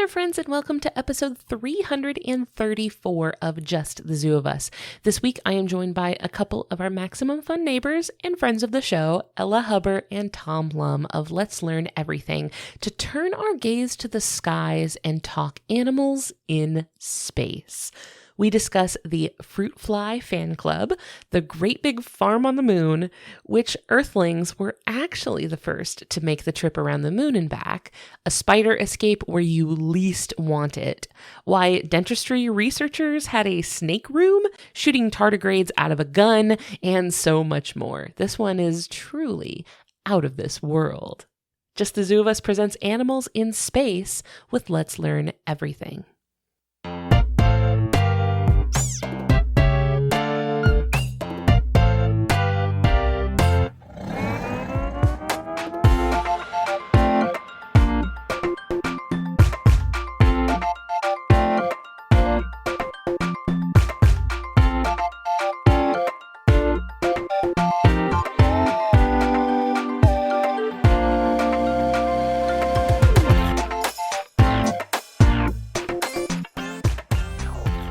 there, friends, and welcome to episode 334 of Just the Zoo of Us. This week, I am joined by a couple of our Maximum Fun neighbors and friends of the show, Ella Hubbard and Tom Lum of Let's Learn Everything, to turn our gaze to the skies and talk animals in space. We discuss the Fruit Fly Fan Club, the Great Big Farm on the Moon, which Earthlings were actually the first to make the trip around the moon and back, a spider escape where you least want it, why dentistry researchers had a snake room, shooting tardigrades out of a gun, and so much more. This one is truly out of this world. Just the Zoo of Us presents Animals in Space with Let's Learn Everything.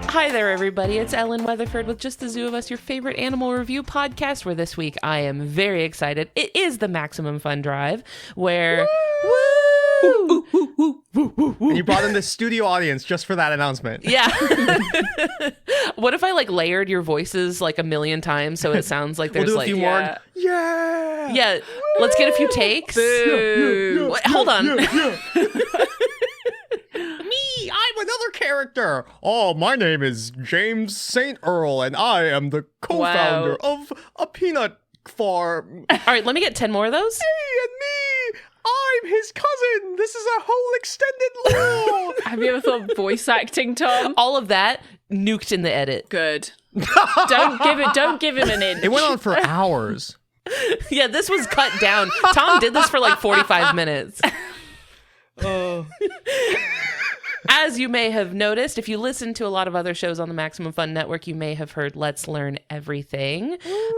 Hi there, everybody. It's Ellen Weatherford with Just the Zoo of Us, your favorite animal review podcast, where this week I am very excited. It is the Maximum Fun Drive, where... Woo! And you brought in the studio audience just for that announcement. Yeah. What if I layered your voices a million times so it sounds like there's we'll do a few more. Yeah. Yeah. Let's get a few takes. Yeah. Wait, hold on. Yeah. Me, I'm another character. Oh, my name is James St. Earl, and I am the co-founder of a peanut farm. All right, let me get 10 more of those. Hey, and me, I'm his cousin. This is a whole extended law. Have you ever thought of voice acting, Tom? All of that nuked in the edit. Good. Don't give him an inch. It went on for hours. Yeah, this was cut down. Tom did this for 45 minutes. Oh. As you may have noticed, if you listen to a lot of other shows on the Maximum Fun Network, you may have heard Let's Learn Everything.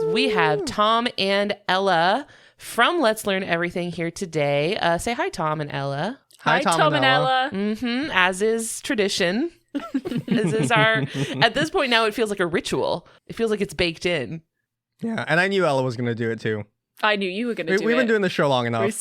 We have Tom and Ella from Let's Learn Everything here today. Say hi, Tom and Ella. Hi, Tom and Ella. Mm-hmm, as is tradition. As is our... At this point now, it feels like a ritual. It feels like it's baked in. Yeah, and I knew Ella was going to do it too. I knew you were going to do it. We've been doing the show long enough.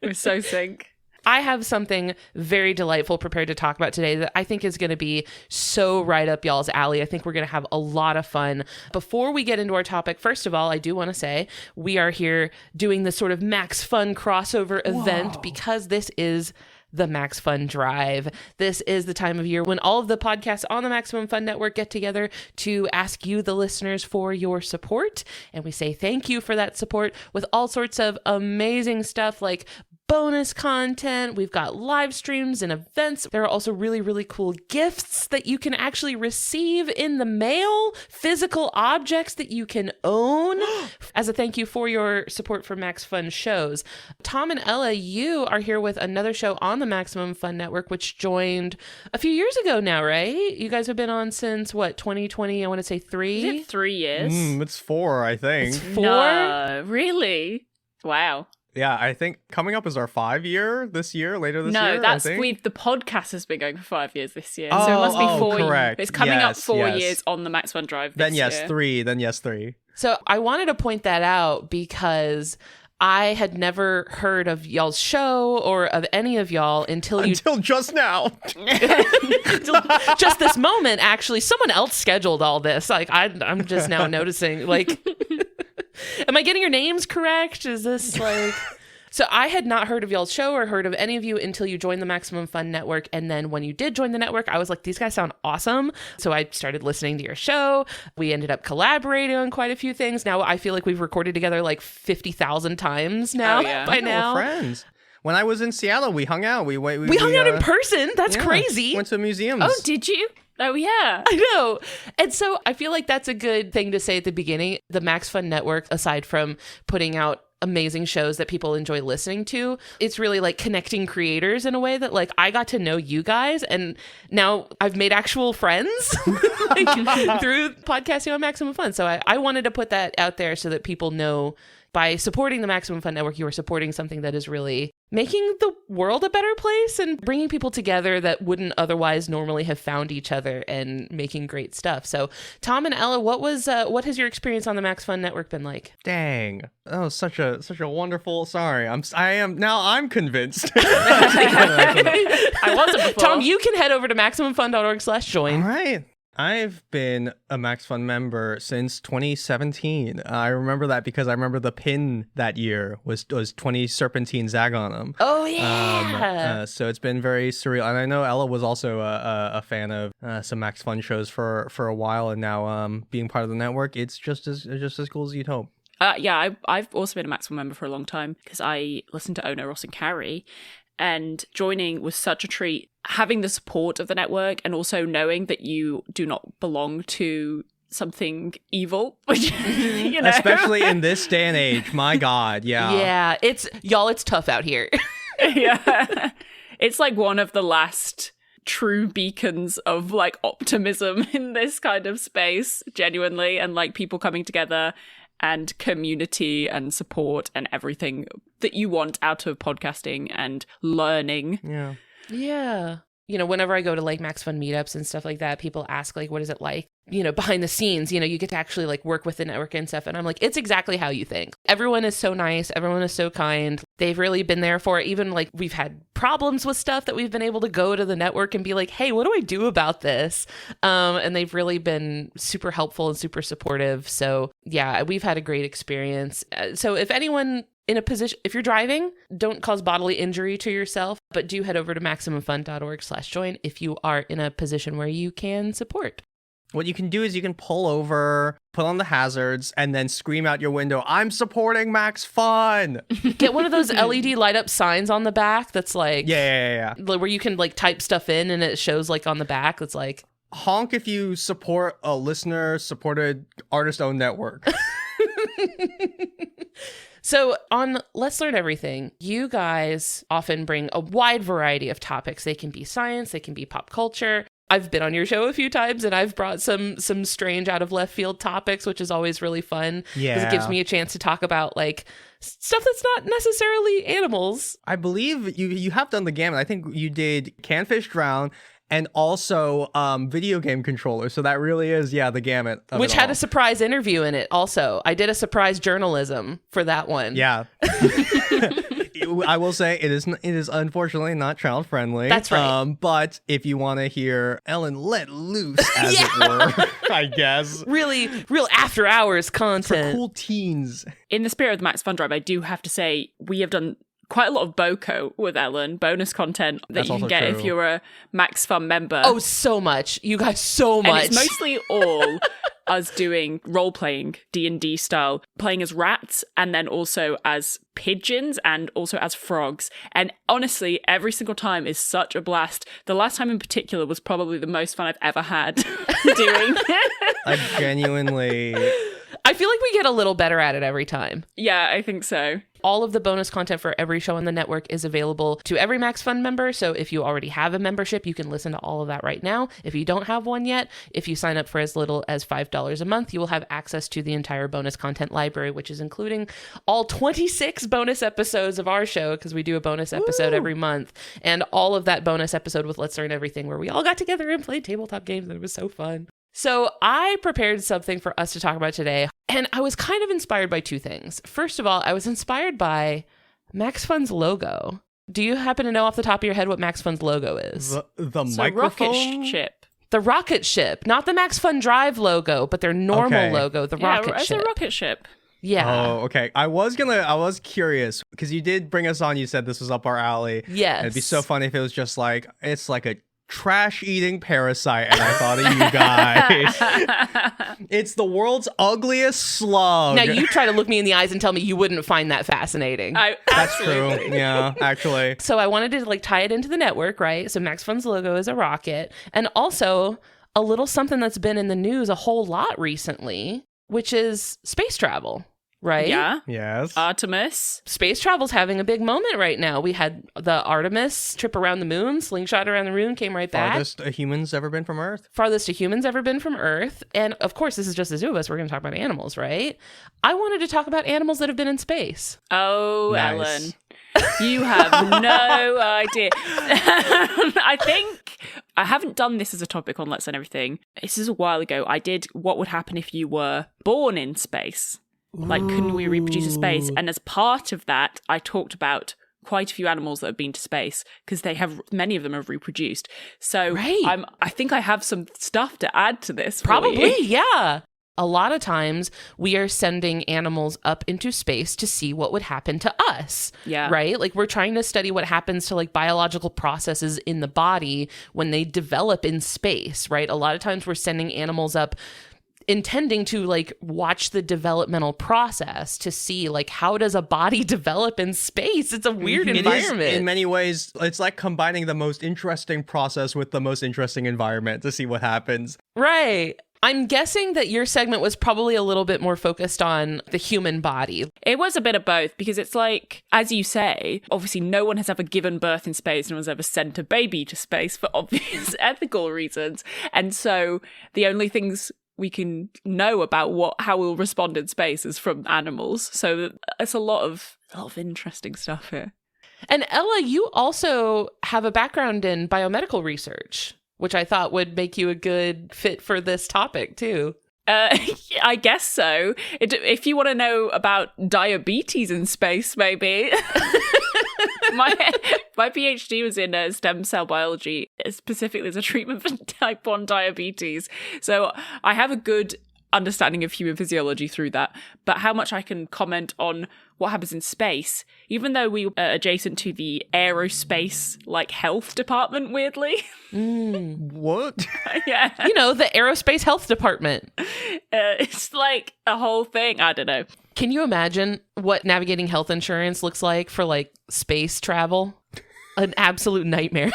We're so sync. I have something very delightful prepared to talk about today that I think is going to be so right up y'all's alley. I think we're going to have a lot of fun. Before we get into our topic, first of all, I do want to say we are here doing this sort of Max Fun crossover event because this is the Max Fun Drive. This is the time of year when all of the podcasts on the Maximum Fun Network get together to ask you, the listeners, for your support. And we say thank you for that support with all sorts of amazing stuff like bonus content. We've got live streams and events. There are also really, really cool gifts that you can actually receive in the mail, physical objects that you can own as a thank you for your support for Max Fun shows. Tom and Ella, you are here with another show on the Maximum Fun Network, which joined a few years ago now, right? You guys have been on since, 2020? I want to say 3? Is it 3 years? It's 4, I think. It's 4? No, really? Wow. Yeah, I think coming up is our 5-year this year, later this year. No, that's I think. the podcast has been going for 5 years this year. So it must be 4 correct. years. It's coming up Yes, 4 yes. years on the Max Fun Drive this Then yes, year. 3. Then yes, 3. So I wanted to point that out because I had never heard of y'all's show or of any of y'all until just now. until just this moment. Actually, someone else scheduled all this. I'm just now noticing. Am I getting your names correct? Is this So I had not heard of y'all's show or heard of any of you until you joined the Maximum Fun Network. And then when you did join the network, I was like, these guys sound awesome. So I started listening to your show. We ended up collaborating on quite a few things. Now I feel like we've recorded together 50,000 times now. By now. We're friends. When I was in Seattle, we hung out. We hung out in person. That's crazy. Went to museums. Oh, did you? Oh, yeah. I know. And so I feel like that's a good thing to say at the beginning. The Max Fun Network, aside from putting out amazing shows that people enjoy listening to, it's really connecting creators in a way that I got to know you guys, and now I've made actual friends through podcasting on Maximum Fun. So I wanted to put that out there so that people know by supporting the Maximum Fun Network, you are supporting something that is really making the world a better place and bringing people together that wouldn't otherwise normally have found each other and making great stuff. So Tom and Ella, what has your experience on the Max Fun Network been like? Dang. Oh, such a wonderful. Sorry. I'm convinced. I wasn't before. Tom, you can head over to MaximumFun.org/join. All right. I've been a Max Fun member since 2017. I remember that because I remember the pin that year was 20 serpentine zag on them. Oh, yeah. So it's been very surreal. And I know Ella was also a fan of some Max Fun shows for a while. And now being part of the network, it's just as cool as you'd hope. I've also been a Max Fun member for a long time because I listened to Ono, Ross and Carrie. And joining was such a treat. Having the support of the network and also knowing that you do not belong to something evil, you know? Especially in this day and age. My God, yeah. Yeah, it's tough out here. Yeah. It's like one of the last true beacons of like optimism in this kind of space, genuinely, and like people coming together and community and support and everything that you want out of podcasting and learning. Yeah. Yeah. You know, whenever I go to like Max Fun meetups and stuff like that, people ask like, what is it like? You know, behind the scenes, you know, you get to actually like work with the network and stuff. And I'm like, it's exactly how you think. Everyone is so nice. Everyone is so kind. They've really been there for it. Even like we've had problems with stuff that we've been able to go to the network and be like, hey, what do I do about this? And they've really been super helpful and super supportive. So yeah, we've had a great experience. So if anyone in a position, if you're driving, don't cause bodily injury to yourself, but do head over to MaximumFun.org/join if you are in a position where you can support. What you can do is you can pull over, put on the hazards, and then scream out your window, I'm supporting Max Fun! Get one of those LED light up signs on the back that's like... Yeah. Where you can like type stuff in and it shows like on the back. It's like... Honk if you support a listener-supported artist-owned network. So on Let's Learn Everything, you guys often bring a wide variety of topics. They can be science, they can be pop culture. I've been on your show a few times and I've brought some strange out of left field topics, which is always really fun. Yeah. Because it gives me a chance to talk about like stuff that's not necessarily animals. I believe you have done the gamut. I think you did Can Fish Drown and also video game controllers. So that really is, the gamut of Which it had all. a surprise interview in it also. I did a surprise journalism for that one. Yeah. I will say it is unfortunately not child friendly. That's right. But if you want to hear Ellen let loose, as it were, I guess. Really, real after hours For content. cool teens. In the spirit of the Max Fun Drive, I do have to say we have done quite a lot of BOCO with Ellen, bonus content that That's you can also get true. if you're a Max Fun member. Oh, so much. You guys, so much. And it's mostly all us doing role-playing, D&D style, playing as rats and then also as pigeons and also as frogs. And honestly, every single time is such a blast. The last time in particular was probably the most fun I've ever had doing. I genuinely... I feel like we get a little better at it every time. Yeah, I think so. All of the bonus content for every show on the network is available to every Max Fun member. So if you already have a membership, you can listen to all of that right now. If you don't have one yet, if you sign up for as little as $5 a month, you will have access to the entire bonus content library, which is including all 26 bonus episodes of our show, because we do a bonus episode every month. And all of that bonus episode with Let's Learn Everything, where we all got together and played tabletop games, and it was so fun. So I prepared something for us to talk about today, and I was kind of inspired by two things. First of all, I was inspired by Max Fun's logo. Do you happen to know off the top of your head what Max Fun's logo is? The So microphone? rocket ship. The rocket ship, not the Max Fun Drive logo, but their normal Okay. logo, the Yeah, rocket it's ship. a rocket ship. Yeah. Oh, okay. I was curious because you did bring us on. You said this was up our alley. Yes. It'd be so funny if it was just like, it's like a trash-eating parasite, and I thought of you guys. It's the world's ugliest slug. Now you try to look me in the eyes and tell me you wouldn't find that fascinating. That's true. Yeah, actually. So I wanted to like tie it into the network, right? So Max Fun's logo is a rocket, and also a little something that's been in the news a whole lot recently, which is space travel, right? Yeah. Yes. Artemis. Space travel's having a big moment right now. We had the Artemis trip around the moon, slingshot around the moon, came right back. Farthest a human's ever been from Earth. Farthest a human's ever been from Earth. And of course, this is just the two of us. We're going to talk about animals, right? I wanted to talk about animals that have been in space. Oh, Nice. Ellen. You have no idea. I think I haven't done this as a topic on Let's Learn Everything. This is a while ago. I did what would happen if you were born in space. Like, couldn't we reproduce in space? And as part of that, I talked about quite a few animals that have been to space because many of them have reproduced. So I think I have some stuff to add to this. Probably, yeah. A lot of times we are sending animals up into space to see what would happen to us. Yeah. Right? Like, we're trying to study what happens to like biological processes in the body when they develop in space, right? A lot of times we're sending animals up intending to like watch the developmental process to see like how does a body develop in space. It's a weird environment. In many ways, it's like combining the most interesting process with the most interesting environment to see what happens. Right. I'm guessing that your segment was probably a little bit more focused on the human body. It was a bit of both because it's like, as you say, obviously no one has ever given birth in space. No one's ever sent a baby to space for obvious ethical reasons. And so the only things we can know about how we'll respond in space is from animals. So it's a lot of interesting stuff here. And Ella, you also have a background in biomedical research, which I thought would make you a good fit for this topic too. I guess so. If you want to know about diabetes in space, maybe. My PhD was in stem cell biology, specifically as a treatment for type 1 diabetes. So I have a good understanding of human physiology through that. But how much I can comment on what happens in space, even though we are adjacent to the aerospace like health department, weirdly. What? Yeah. You know, the aerospace health department. It's like a whole thing. I don't know. Can you imagine what navigating health insurance looks like for like space travel? An absolute nightmare.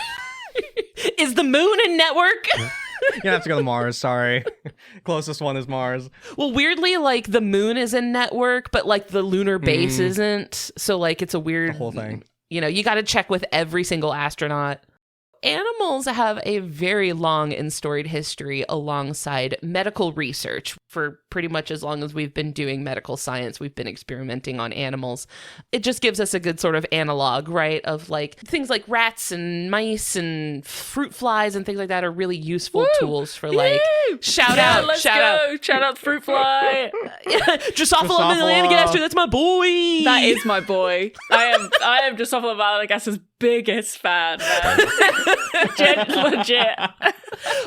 Is the moon in network? You're gonna have to go to Mars, sorry. Closest one is Mars. Well, weirdly, like the moon is in network, but like the lunar base isn't. So like it's a weird The whole thing. You know, you got to check with every single astronaut. Animals have a very long and storied history alongside medical research. For pretty much as long as we've been doing medical science, we've been experimenting on animals. It just gives us a good sort of analog, right? Of like things like rats and mice and fruit flies and things like that are really useful tools for like shout out fruit fly. Drosophila melanogaster, that's my boy. That is my boy. I am Drosophila melanogaster's biggest fan, man. Legit.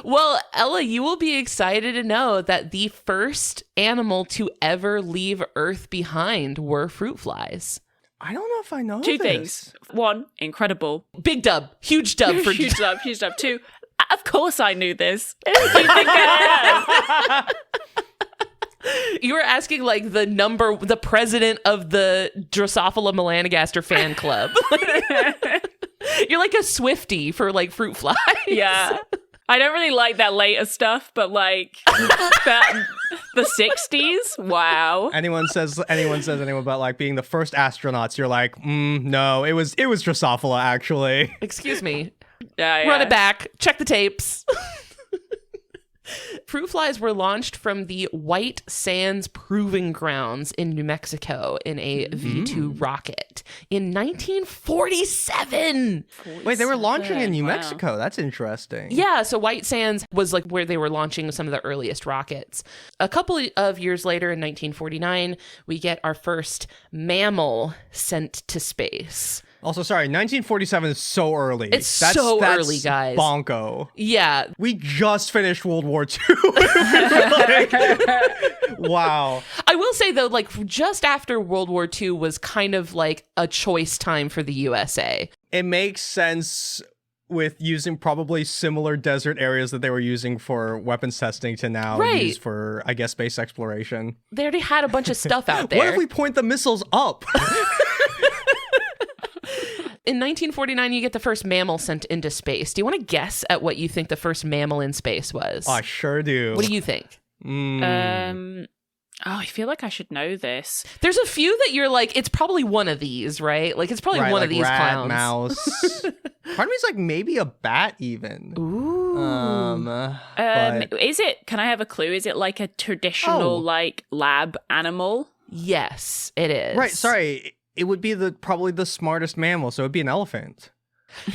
Well, Ella, you will be excited to know that the first animal to ever leave Earth behind were fruit flies. I don't know if I know Two this. things. One, incredible. Big dub. Huge dub for huge dub. Two, of course I knew this. You think I am? You were asking like the president of the Drosophila melanogaster fan club. You're like a Swiftie for like fruit flies. Yeah. I don't really like that later stuff, but like the 60s, wow. Anyone says anything about like being the first astronauts, you're like, no, it was Drosophila actually. Excuse me. Yeah. Run it back. Check the tapes. Fruit flies were launched from the White Sands Proving Grounds in New Mexico in a V-2 rocket in 1947. Wait, they were launching in New Mexico. That's interesting. Yeah, so White Sands was like where they were launching some of the earliest rockets. A couple of years later in 1949, we get our first mammal sent to space. Also, sorry, 1947 is so early. That's early, guys. Bonko. Yeah. We just finished World War II. Wow. I will say, though, like, just after World War II was kind of like a choice time for the USA. It makes sense with using probably similar desert areas that they were using for weapons testing to now use for, I guess, space exploration. They already had a bunch of stuff out there. What if we point the missiles up? In 1949, you get the first mammal sent into space. Do you want to guess at what you think the first mammal in space was? I sure do. What do you think? I feel like I should know this. There's a few that you're like, it's probably one of these, right? Like, it's probably one like of these rat, clowns. Mouse. Part of me's like maybe a bat even. Ooh. Is it, can I have a clue? Is it like a traditional like lab animal? Yes, it is. Right, sorry. it would be probably the smartest mammal, so it'd be an elephant.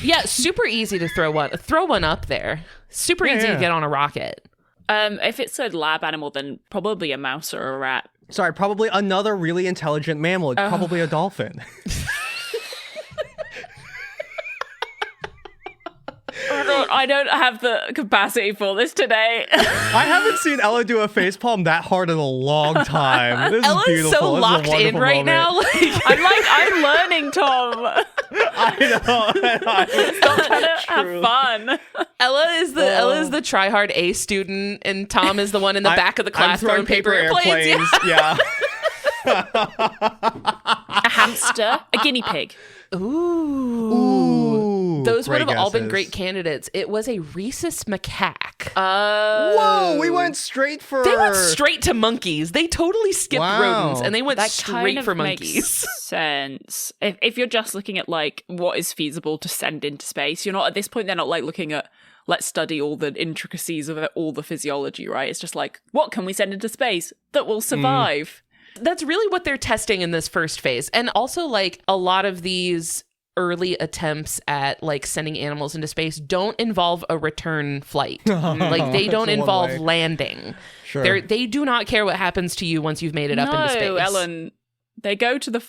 Yeah, super easy to throw one up there. Super easy to get on a rocket. If it's a lab animal, then probably a mouse or a rat. Sorry, probably another really intelligent mammal. It's probably a dolphin. I don't have the capacity for this today. I haven't seen Ella do a facepalm that hard in a long time. This Ella's is beautiful. so This is a locked in wonderful right moment. now. I'm learning, Tom. I know. Stop trying to have fun. Ella is the try-hard A student, and Tom is the one in the back of the class I'm throwing paper airplanes. Yeah. A hamster, a guinea pig. Ooh. Those would great have all been guesses. great candidates. It was a rhesus macaque. Whoa, we went straight for... They went straight to monkeys. They totally skipped rodents, and they went That straight kind of for makes monkeys. sense. If you're just looking at like what is feasible to send into space, you're not at this point. They're not like looking at let's study all the intricacies of all the physiology, right? It's just like what can we send into space that will survive. That's really what they're testing in this first phase. And also, like, a lot of these early attempts at, like, sending animals into space don't involve a return flight. Like, they don't involve landing. Sure. They do not care what happens to you once you've made it up into space. No, Ellen, they go to the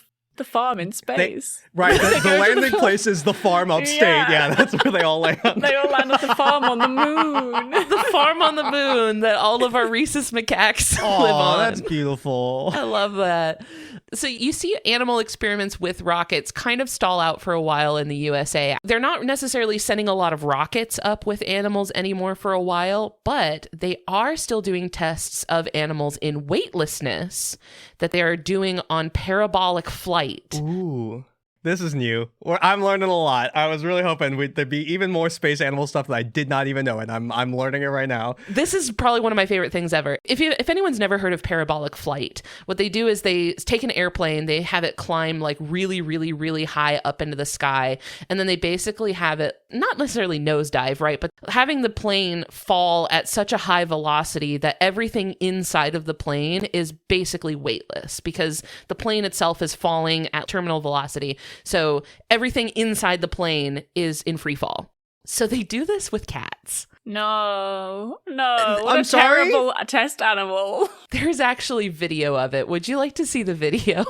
farm in space. Right, the landing place is the farm upstate. Yeah, that's where they all land. They all land at the farm on the moon. The farm on the moon that all of our rhesus macaques live on. That's beautiful. I love that. So you see animal experiments with rockets kind of stall out for a while in the USA. They're not necessarily sending a lot of rockets up with animals anymore for a while, but they are still doing tests of animals in weightlessness that they are doing on parabolic flight. Ooh. This is new. I'm learning a lot. I was really hoping there'd be even more space animal stuff that I did not even know, and I'm learning it right now. This is probably one of my favorite things ever. If anyone's never heard of parabolic flight, what they do is they take an airplane, they have it climb like really, really, really high up into the sky, and then they basically have it not necessarily nosedive, right? But having the plane fall at such a high velocity that everything inside of the plane is basically weightless because the plane itself is falling at terminal velocity. So everything inside the plane is in free fall. So they do this with cats. No. What I'm a sorry? terrible test animal. There's actually video of it. Would you like to see the video?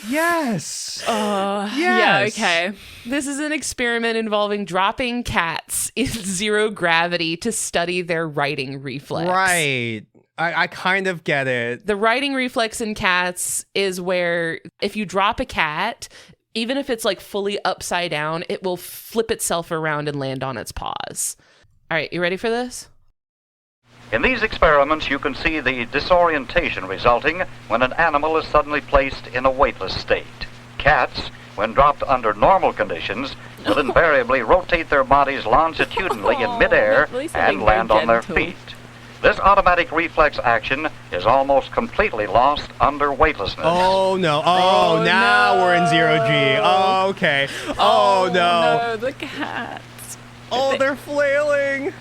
Yes. Yeah, Yes. okay. This is an experiment involving dropping cats in zero gravity to study their righting reflex. Right. I kind of get it. The righting reflex in cats is where if you drop a cat, even if it's like fully upside down, it will flip itself around and land on its paws. All right, you ready for this? In these experiments, you can see the disorientation resulting when an animal is suddenly placed in a weightless state. Cats, when dropped under normal conditions, will invariably rotate their bodies longitudinally in midair at least they're and being very land on their gentle. feet. This automatic reflex action is almost completely lost under weightlessness. Oh no. Oh, now no. we're in zero G. Oh, okay. Oh, no. No, the cats. Oh, they're flailing.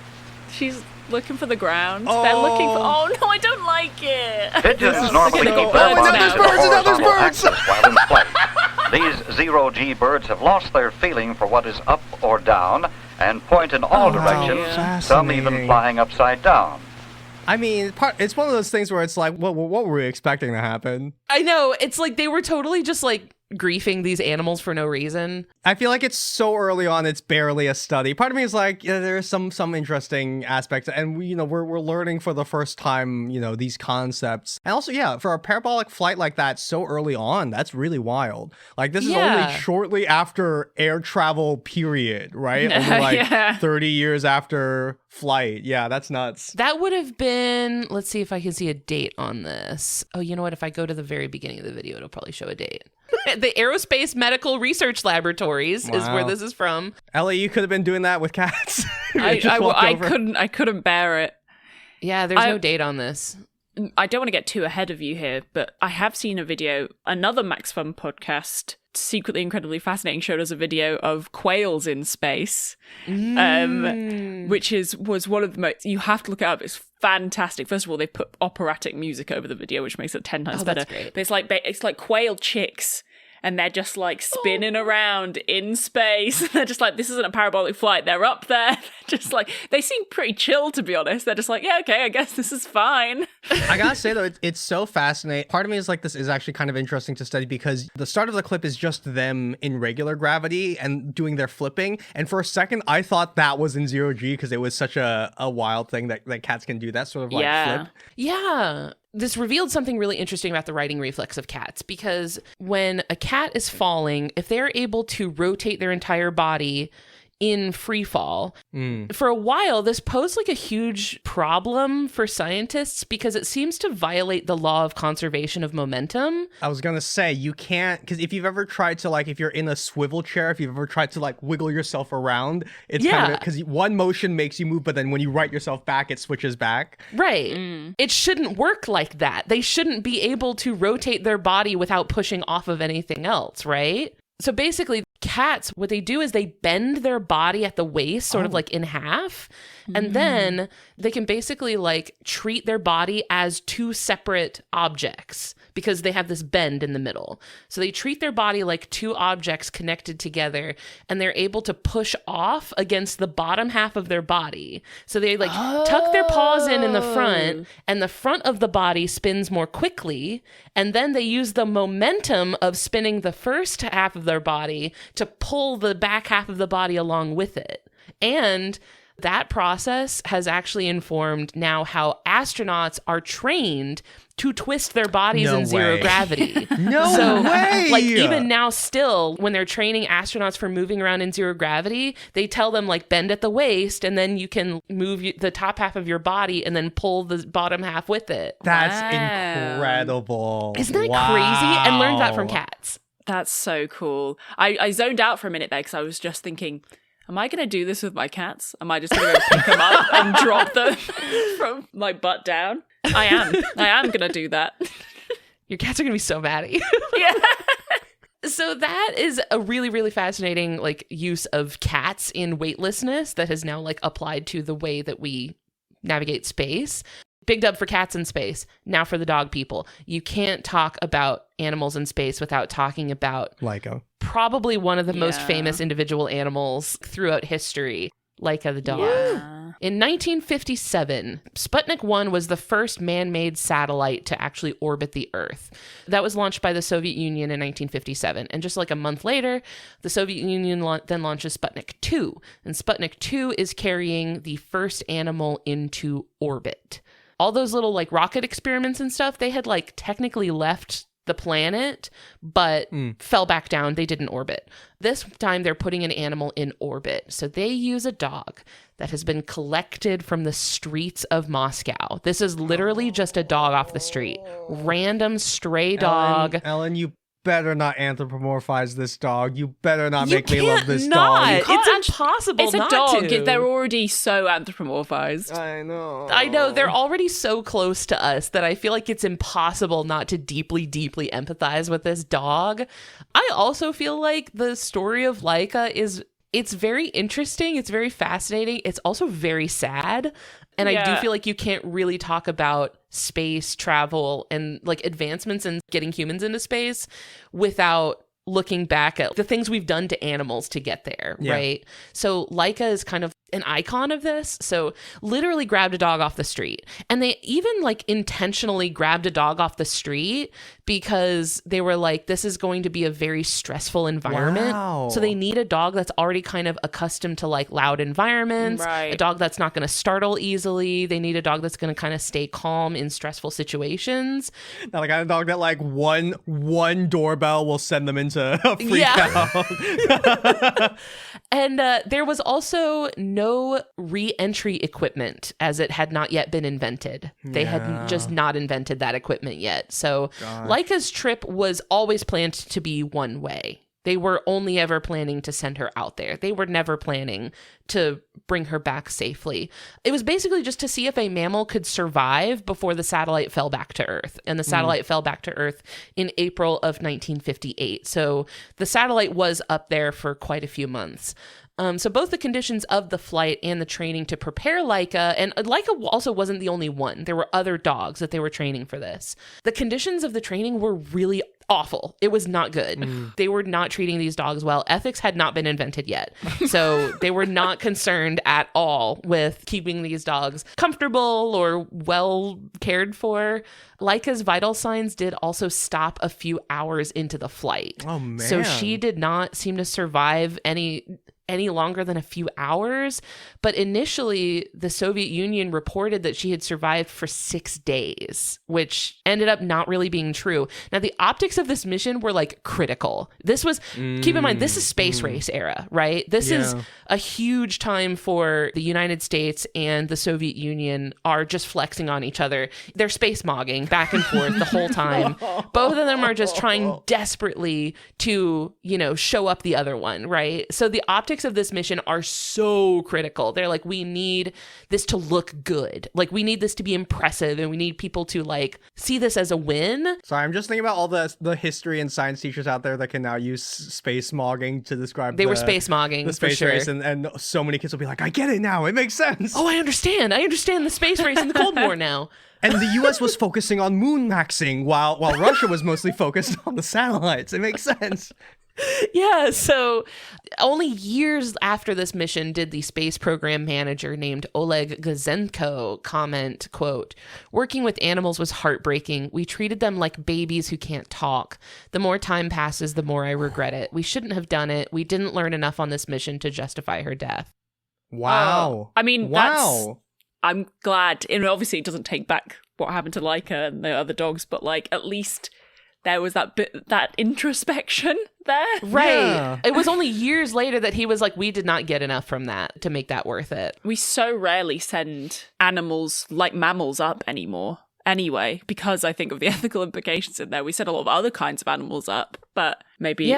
She's looking for the ground. Oh. They're looking for... Oh, no, I don't like it. Pigeons normally Look at keep the their birds bodies now. in a There's birds, horizontal there's birds. axis while in flight. These zero-G birds have lost their feeling for what is up or down and point in all directions, yeah. some even Fascinating. flying upside down. I mean, it's one of those things where it's like, what were we expecting to happen? I know. It's like they were totally just like griefing these animals for no reason. I feel like it's so early on, it's barely a study. Part of me is like, yeah, there's some interesting aspects, and we're learning for the first time, these concepts. And also, yeah, for a parabolic flight like that so early on, that's really wild. Like this is Yeah. only shortly after air travel period, right? Only like Yeah. 30 years after flight. Yeah, that's nuts. That would have been, let's see if I can see a date on this. Oh, you know what? If I go to the very beginning of the video, it'll probably show a date. The Aerospace Medical Research Laboratories is where Wow. this is from. Ellie, you could have been doing that with cats. You just walked over. I couldn't bear it. Yeah, there's no date on this. I don't want to get too ahead of you here, but I have seen a video. Another Max Fun podcast, secretly incredibly fascinating, showed us a video of quails in space, which was one of the most. You have to look it up. It's fantastic. First of all, they put operatic music over the video, which makes it 10 times better. That's great. But it's like quail chicks. and they're just like spinning around in space. They're just like, this isn't a parabolic flight. They're up there. Just like, they seem pretty chill, to be honest. They're just like, yeah, okay, I guess this is fine. I gotta say though, it's so fascinating. Part of me is like, this is actually kind of interesting to study because the start of the clip is just them in regular gravity and doing their flipping. And for a second, I thought that was in zero G because it was such a wild thing that cats can do that sort of like flip. Yeah. This revealed something really interesting about the riding reflex of cats, because when a cat is falling, if they're able to rotate their entire body in free fall, for a while, this posed like a huge problem for scientists because it seems to violate the law of conservation of momentum. I was gonna say, you can't, because if you've ever tried to, like, if you're in a swivel chair, if you've ever tried to like wiggle yourself around, it's kind of, because one motion makes you move, but then when you right yourself back, it switches back. Right. It shouldn't work like that. They shouldn't be able to rotate their body without pushing off of anything else, right? So basically, cats, what they do is they bend their body at the waist, sort of like in half, and then they can basically like treat their body as two separate objects because they have this bend in the middle. So they treat their body like two objects connected together, and they're able to push off against the bottom half of their body. So they like tuck their paws in the front, and the front of the body spins more quickly, and then they use the momentum of spinning the first half of their body to pull the back half of the body along with it. And that process has actually informed now how astronauts are trained to twist their bodies in zero gravity. No way! Like, even now still, when they're training astronauts for moving around in zero gravity, they tell them, like, bend at the waist, and then you can move the top half of your body and then pull the bottom half with it. That's incredible. Isn't that crazy? And learned that from cats. That's so cool. I zoned out for a minute there because I was just thinking, am I going to do this with my cats? Am I just going to pick them up and drop them from my butt down? I am going to do that. Your cats are going to be so mad at you. Yeah. So that is a really, really fascinating like use of cats in weightlessness that has now like applied to the way that we navigate space. Big dub for cats in space. Now for the dog people. You can't talk about animals in space without talking about Laika. Probably one of the most famous individual animals throughout history, Laika the dog. Yeah. In 1957, Sputnik 1 was the first man-made satellite to actually orbit the Earth. That was launched by the Soviet Union in 1957. And just like a month later, the Soviet Union then launches Sputnik 2. And Sputnik 2 is carrying the first animal into orbit. All those little like rocket experiments and stuff, they had like technically left the planet, but fell back down. They didn't orbit. This time they're putting an animal in orbit. So they use a dog that has been collected from the streets of Moscow. This is literally just a dog off the street. Random stray dog. Ellen, you better not anthropomorphize this dog. You better not make me love this not. dog. It's impossible It's a not dog. to. They're already so anthropomorphized. I know. They're already so close to us that I feel like it's impossible not to deeply, deeply empathize with this dog. I also feel like the story of Laika it's very interesting. It's very fascinating. It's also very sad. And I do feel like you can't really talk about space travel and like advancements in getting humans into space without looking back at the things we've done to animals to get there, right? So Laika is kind of an icon of this. So literally grabbed a dog off the street. And they even like intentionally grabbed a dog off the street because they were like, this is going to be a very stressful environment. Wow. So they need a dog that's already kind of accustomed to like loud environments, a dog that's not going to startle easily. They need a dog that's going to kind of stay calm in stressful situations. Not like a dog that like one doorbell will send them into a freak out. And there was also no re-entry equipment as it had not yet been invented. They had just not invented that equipment yet. So Laika's trip was always planned to be one way. They were only ever planning to send her out there. They were never planning to bring her back safely. It was basically just to see if a mammal could survive before the satellite fell back to Earth. And the satellite fell back to Earth in April of 1958. So the satellite was up there for quite a few months. So both the conditions of the flight and the training to prepare Laika, and Laika also wasn't the only one. There were other dogs that they were training for this. The conditions of the training were really awful. It was not good. They were not treating these dogs well. Ethics had not been invented yet. So they were not concerned at all with keeping these dogs comfortable or well cared for. Laika's vital signs did also stop a few hours into the flight. Oh, man. So she did not seem to survive any longer than a few hours. But initially, the Soviet Union reported that she had survived for 6 days, which ended up not really being true. Now, the optics of this mission were like critical. This was, keep in mind, this is space race era, right? This is a huge time for the United States and the Soviet Union are just flexing on each other. They're space mogging back and forth the whole time. Both of them are just trying desperately to, show up the other one, right? So the optics of this mission are so critical. They're like, we need this to look good. Like, we need this to be impressive, and we need people to like see this as a win. Sorry, I'm just thinking about all the history and science teachers out there that can now use space mogging to describe They were space mogging, the space for sure. race, and so many kids will be like, I get it now. It makes sense. Oh, I understand the space race in the Cold War now. And the U.S. was focusing on moon maxing while Russia was mostly focused on the satellites. It makes sense. Yeah, so only years after this mission did the space program manager named Oleg Gazenko comment, quote, "Working with animals was heartbreaking. We treated them like babies who can't talk. The more time passes, the more I regret it. We shouldn't have done it. We didn't learn enough on this mission to justify her death." Wow. I mean, I'm glad. And obviously, it doesn't take back what happened to Laika and the other dogs, but like at least there was that introspection there. Right. Yeah. It was only years later that he was like, we did not get enough from that to make that worth it. We so rarely send animals like mammals up anymore. Anyway, because I think of the ethical implications in there, we send a lot of other kinds of animals up, but maybe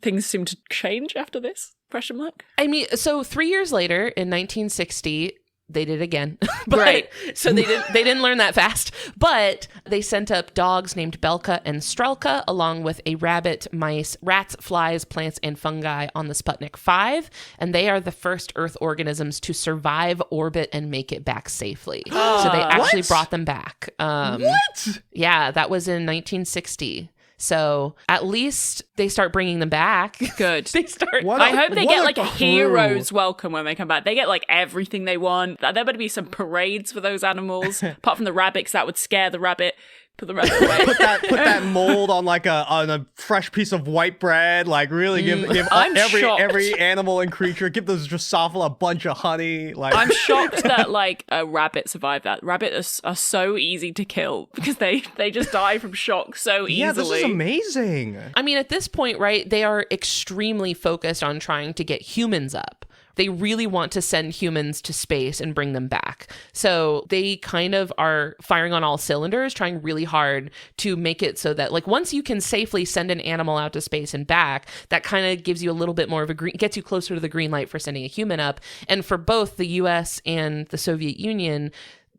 things seem to change after this? Question mark. I mean, so 3 years later in 1960, they did again. But, right. So they didn't learn that fast. But they sent up dogs named Belka and Strelka, along with a rabbit, mice, rats, flies, plants, and fungi on the Sputnik 5. And they are the first Earth organisms to survive, orbit, and make it back safely. So they actually brought them back. What? Yeah, that was in 1960. So at least they start bringing them back. Good. They start. I hope they get like a crew. hero's welcome when they come back. They get like everything they want. There better be some parades for those animals. Apart from the rabbits, that would scare the rabbit. Put the rabbit away. Put that mold on like on a fresh piece of white bread. Like really give I'm shocked. every animal and creature, give those Drosophila a bunch of honey. Like I'm shocked that like a rabbit survived that. Rabbits are so easy to kill because they just die from shock so easily. Yeah, this is amazing. I mean, at this point, right, they are extremely focused on trying to get humans up. They really want to send humans to space and bring them back. So they kind of are firing on all cylinders, trying really hard to make it so that, like, once you can safely send an animal out to space and back, that kind of gives you a little bit more of gets you closer to the green light for sending a human up. And for both the US and the Soviet Union,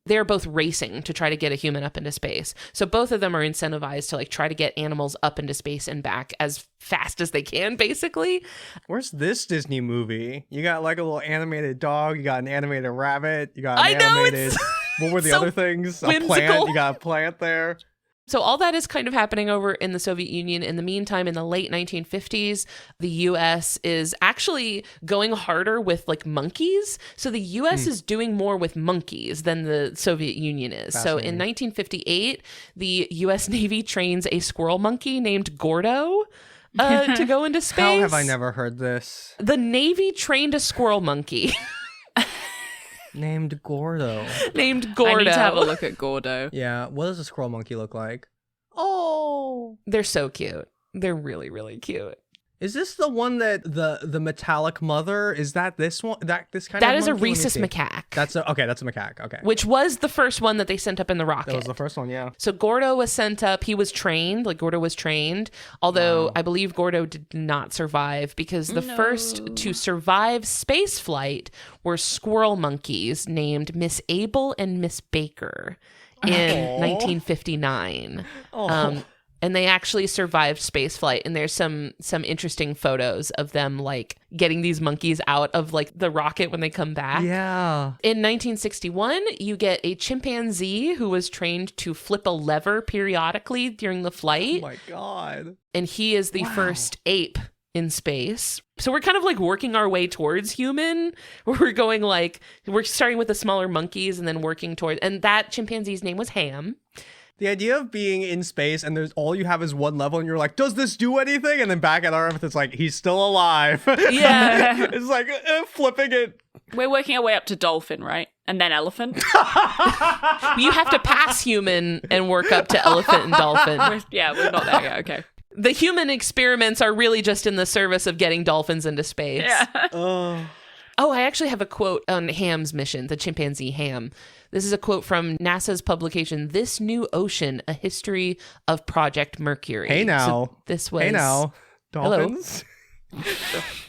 they're both racing to try to get a human up into space. So both of them are incentivized to like try to get animals up into space and back as fast as they can, basically. Where's this Disney movie? You got like a little animated dog, you got an animated rabbit, you got an animated... What were the so other things? whimsical. A plant, you got a plant there. So all that is kind of happening over in the Soviet Union. In the meantime, in the late 1950s, the US is actually going harder with like monkeys. So the US is doing more with monkeys than the Soviet Union is. So in 1958, the US Navy trains a squirrel monkey named Gordo to go into space. How have I never heard this? The Navy trained a squirrel monkey. Named Gordo. Named Gordo. I need to have a look at Gordo. Yeah, what does a squirrel monkey look like? Oh, They're so cute. They're really, really cute. is this the one that the metallic mother? Is that this one? This kind That of is a monkey? Let me rhesus see. macaque. That's a macaque. Okay, Which was the first one that they sent up in the rocket. that was the first one. Yeah. So Gordo was sent up. He was trained, Gordo was trained, although I believe Gordo did not survive because the first to survive space flight were squirrel monkeys named Miss Abel and Miss Baker in 1959. and they actually survived spaceflight. And there's some interesting photos of them like getting these monkeys out of like the rocket when they come back. Yeah. In 1961, you get a chimpanzee who was trained to flip a lever periodically during the Oh flight. my God. And he is the first ape in space. So we're kind of like working our way towards human, where we're going like, we're starting with the smaller monkeys and then working toward, and that chimpanzee's name was Ham. The idea of being in space and there's all you have is one level and you're like, does this do anything? And then back at Earth, it's like, he's still alive. Yeah. It's like flipping it. We're working our way up to dolphin, right? And then elephant. You have to pass human and work up to elephant and dolphin. We're not there yet. Okay. The human experiments are really just in the service of getting dolphins into space. Yeah. Oh, I actually have a quote on Ham's mission, the chimpanzee Ham. This is a quote from NASA's publication, This New Ocean, A History of Project Mercury. Hey now. So this was... Hey now. Dolphins.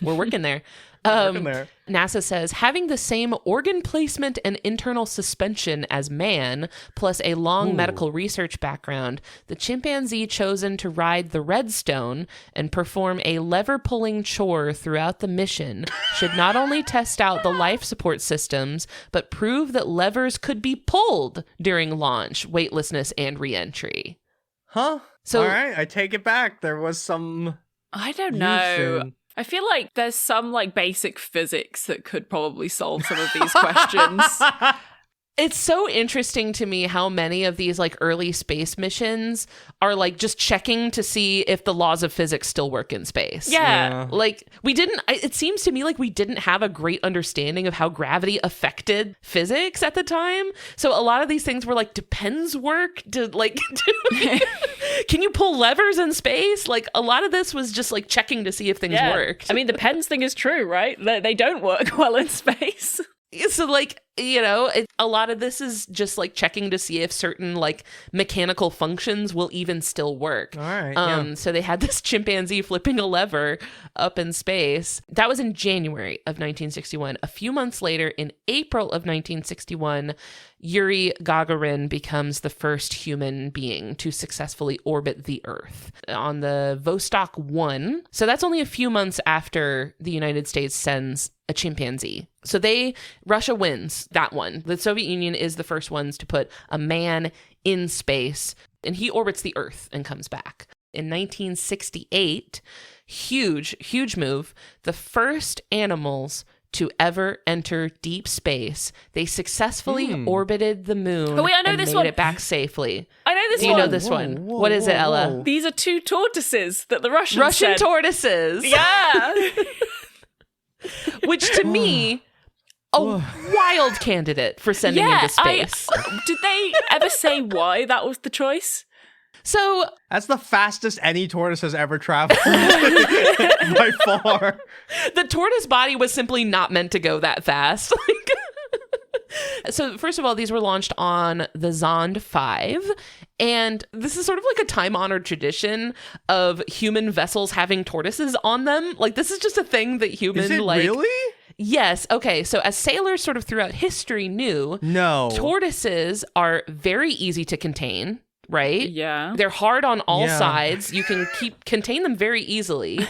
We're working there. Working there. NASA says, having the same organ placement and internal suspension as man, plus a long medical research background, the chimpanzee chosen to ride the Redstone and perform a lever-pulling chore throughout the mission should not only test out the life support systems, but prove that levers could be pulled during launch, weightlessness, and re-entry. Huh? So- all right, I take it back. There was some... I don't know. Houston. I feel like there's some like basic physics that could probably solve some of these questions. It's so interesting to me how many of these like early space missions are like just checking to see if the laws of physics still work in space. Yeah. Like it seems to me like we didn't have a great understanding of how gravity affected physics at the time. So a lot of these things were like, depends work? Can you pull levers in space? Like a lot of this was just like checking to see if things worked. I mean, the pens thing is true, right? They don't work well in space. So like, you know, a lot of this is just like checking to see if certain like mechanical functions will even still work. All right. So they had this chimpanzee flipping a lever up in space. That was in January of 1961. A few months later, in April of 1961, Yuri Gagarin becomes the first human being to successfully orbit the Earth on the Vostok 1. So that's only a few months after the United States sends a chimpanzee. So Russia wins that one. The Soviet Union is the first ones to put a man in space, and he orbits the Earth and comes back. In 1968, huge move, the first animals to ever enter deep space. They successfully orbited the moon Oh, wait, I know and this made one. it back safely. I know this Do one. you know this one? What is it, Ella? These are two tortoises that the Russians Russian said. tortoises. Yeah. Which to me, a wild candidate for sending into space. Did they ever say why that was the choice? So That's the fastest any tortoise has ever traveled by far. the tortoise body was simply not meant to go that fast. So first of all, these were launched on the Zond 5. And this is sort of like a time-honored tradition of human vessels having tortoises on them. Like, this is just a thing that humans Is it like. really? Yes. Okay. So as sailors sort of throughout history knew, No. tortoises are very easy to contain, right? Yeah. They're hard on all Yeah. sides. You can contain them very easily.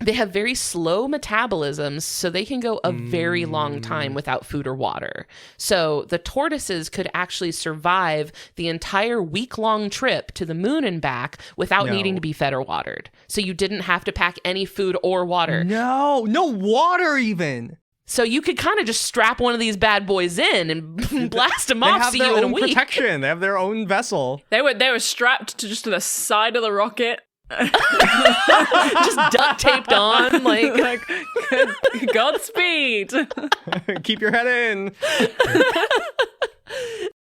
They have very slow metabolisms, so they can go a very long time without food or water. So the tortoises could actually survive the entire week-long trip to the moon and back without No. needing to be fed or watered. So you didn't have to pack any food or water. No water even. So you could kind of just strap one of these bad boys in and blast them They off, have see their you in a own week. protection. They have their own vessel. They were strapped to just the side of the rocket. Just duct taped on, like Godspeed. Keep your head in.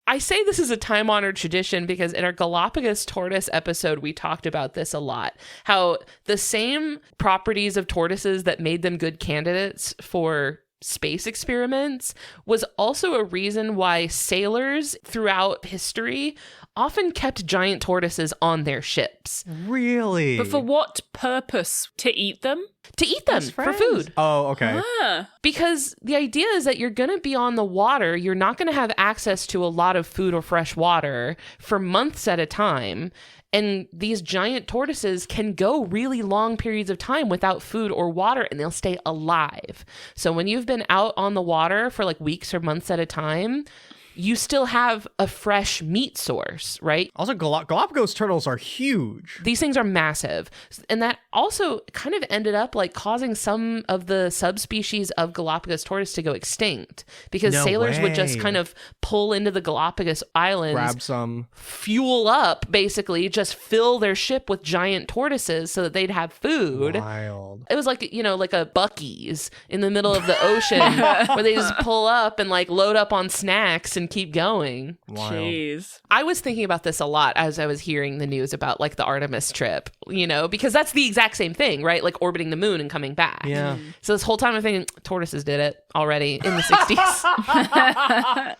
I say this is a time-honored tradition because in our Galapagos tortoise episode, we talked about this a lot. How the same properties of tortoises that made them good candidates for space experiments was also a reason why sailors throughout history often kept giant tortoises on their ships. Really? But for what purpose? To eat them? To eat them for food. Oh, okay. Ah. Because the idea is that you're going to be on the water. You're not going to have access to a lot of food or fresh water for months at a time. And these giant tortoises can go really long periods of time without food or water, and they'll stay alive. So when you've been out on the water for like weeks or months at a time, you still have a fresh meat source, right? Also, Galapagos turtles are huge. These things are massive. And that also kind of ended up like causing some of the subspecies of Galapagos tortoise to go extinct because No sailors would just way. kind of pull into the Galapagos Islands, Grab some. fuel up, basically, just fill their ship with giant tortoises so that they'd have food. Wild. It was like, you know, like a Buc-ee's in the middle of the ocean where they just pull up and like load up on snacks and keep going. Wild. Jeez. I was thinking about this a lot as I was hearing the news about like the Artemis trip, you know, because that's the exact same thing, right? Like orbiting the moon and coming back. Yeah. So this whole time I'm thinking tortoises did it already in the 60s.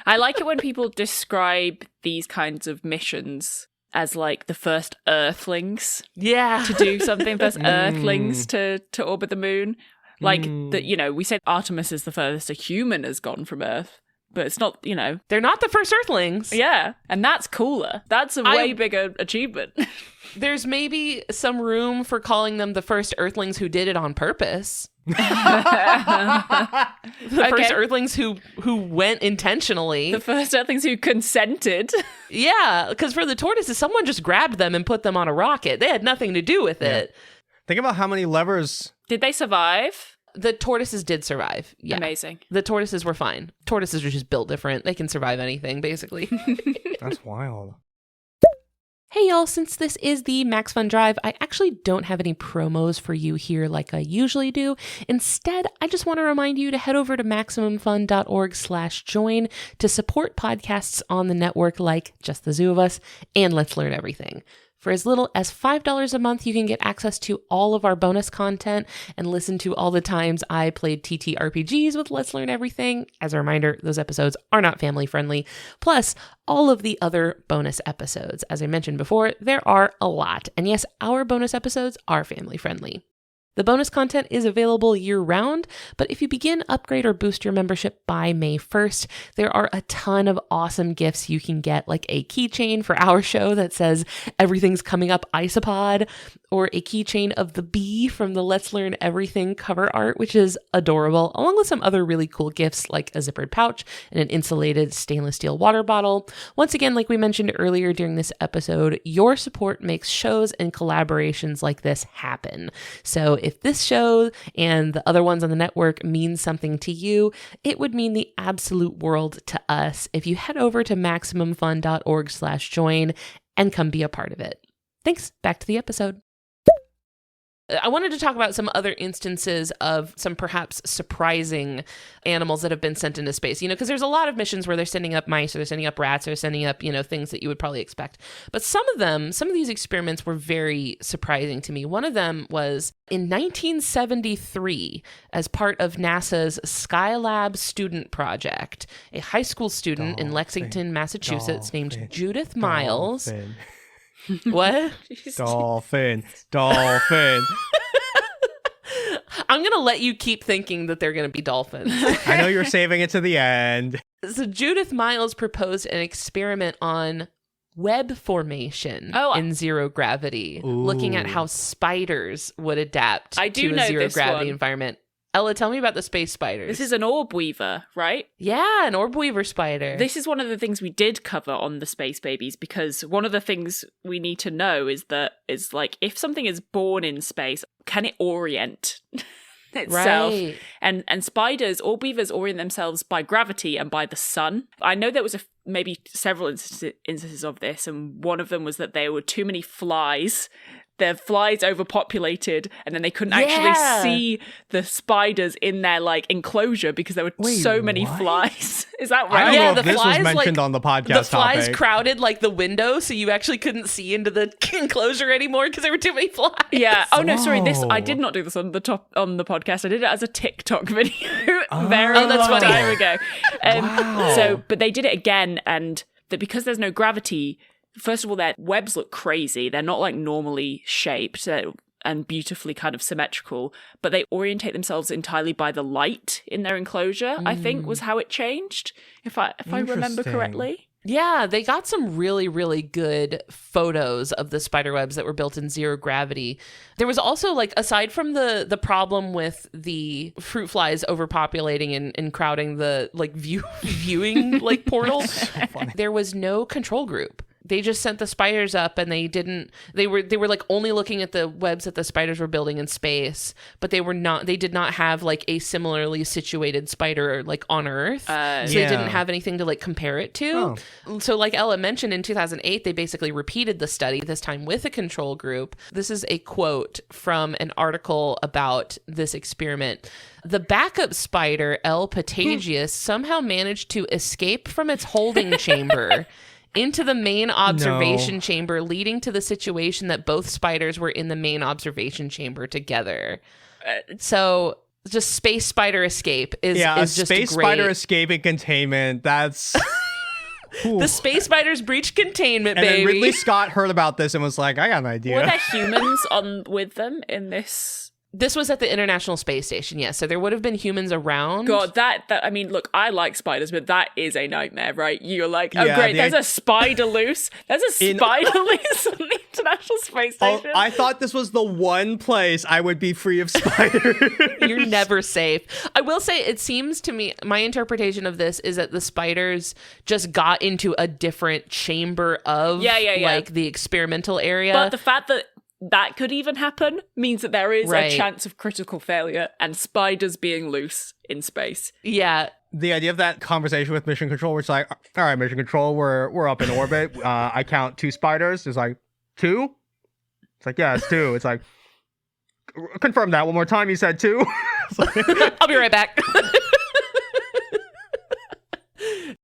I like it when people describe these kinds of missions as like the first earthlings Yeah. to do something, first earthlings to orbit the moon. Like, that, you know, we said Artemis is the furthest a human has gone from Earth, but it's not, you know. They're not the first Earthlings. Yeah, and that's cooler. That's a way bigger achievement. There's maybe some room for calling them the first Earthlings who did it on purpose. The first Earthlings who went intentionally. The first Earthlings who consented. Yeah, because for the tortoises, someone just grabbed them and put them on a rocket. They had nothing to do with it. Think about how many levers. Did they survive? The tortoises did survive. Yeah. Amazing. The tortoises were fine. Tortoises are just built different. They can survive anything, basically. That's wild. Hey y'all, since this is the Max Fun Drive, I actually don't have any promos for you here like I usually do. Instead, I just want to remind you to head over to MaximumFun.org/join to support podcasts on the network like Just the Zoo of Us and Let's Learn Everything. For as little as $5 a month, you can get access to all of our bonus content and listen to all the times I played TTRPGs with Let's Learn Everything. As a reminder, those episodes are not family friendly. Plus, all of the other bonus episodes. As I mentioned before, there are a lot. And yes, our bonus episodes are family friendly. The bonus content is available year-round, but if you begin, upgrade, or boost your membership by May 1st, there are a ton of awesome gifts you can get, like a keychain for our show that says everything's coming up isopod, or a keychain of the bee from the Let's Learn Everything cover art, which is adorable, along with some other really cool gifts like a zippered pouch and an insulated stainless steel water bottle. Once again, like we mentioned earlier during this episode, your support makes shows and collaborations like this happen. So if this show and the other ones on the network mean something to you, it would mean the absolute world to us if you head over to MaximumFun.org/join and come be a part of it. Thanks. Back to the episode. I wanted to talk about some other instances of some perhaps surprising animals that have been sent into space, you know, because there's a lot of missions where they're sending up mice or they're sending up rats or sending up, you know, things that you would probably expect. But some of these experiments were very surprising to me. One of them was in 1973 as part of NASA's Skylab student project. A high school student in Lexington, Massachusetts named Judith Miles. Dolphin. What? Dolphin. I'm going to let you keep thinking that they're going to be dolphins. I know you're saving it to the end. So Judith Miles proposed an experiment on web formation in zero gravity, looking at how spiders would adapt to a zero gravity environment. Ella, tell me about the space spiders. This is an orb weaver, right? Yeah, an orb weaver spider. This is one of the things we did cover on the Space Babies, because one of the things we need to know is like, if something is born in space, can it orient itself? Right. And spiders, orb weavers orient themselves by gravity and by the sun. I know there was maybe several instances of this, and one of them was that there were too many flies. The flies overpopulated, and then they couldn't actually see the spiders in their like enclosure because there were so many flies. Is that right? I don't know if the this flies, was mentioned like, on the podcast. The flies topic. crowded like the window, so you actually couldn't see into the enclosure anymore because there were too many flies. Yeah. Oh no, sorry. Whoa. I did not do this on the podcast. I did it as a TikTok video that's long funny. time ago. Wow. But they did it again, and because there's no gravity. First of all, their webs look crazy. They're not like normally shaped and beautifully kind of symmetrical, but they orientate themselves entirely by the light in their enclosure, I think was how it changed, if I remember correctly. Yeah, they got some really, really good photos of the spider webs that were built in zero gravity. There was also, like, aside from the problem with the fruit flies overpopulating and crowding the, like, viewing, like, portal, there was no control group. They just sent the spiders up, and they were like only looking at the webs that the spiders were building in space, but they did not have like a similarly situated spider like on Earth. So they didn't have anything to like compare it to. So like Ella mentioned, in 2008, they basically repeated the study, this time with a control group. This is a quote from an article about this experiment. The backup spider, L. patagius, somehow managed to escape from its holding chamber into the main observation chamber, leading to the situation that both spiders were in the main observation chamber together. So just space spider escape is just space great. Spider escape and containment. That's the space spiders breach containment, and baby. then Ridley Scott heard about this and was like, I got an idea. Were there humans on with them in this? This was at the International Space Station, yes. So there would have been humans around. God, that I mean, look, I like spiders, but that is a nightmare, right? You're like, oh Yeah, great, there's a spider loose. There's a spider loose on the International Space Station. I thought this was the one place I would be free of spiders. You're never safe. I will say, it seems to me, my interpretation of this is that the spiders just got into a different chamber of like the experimental area. But the fact that could even happen means that there is Right. a chance of critical failure and spiders being loose in space. Yeah. The idea of that conversation with Mission Control, where it's like, all right, Mission Control, we're up in orbit. I count 2 spiders. It's like, 2? It's like, yeah, it's 2. It's like, confirm that one more time. You said 2. I'll be right back.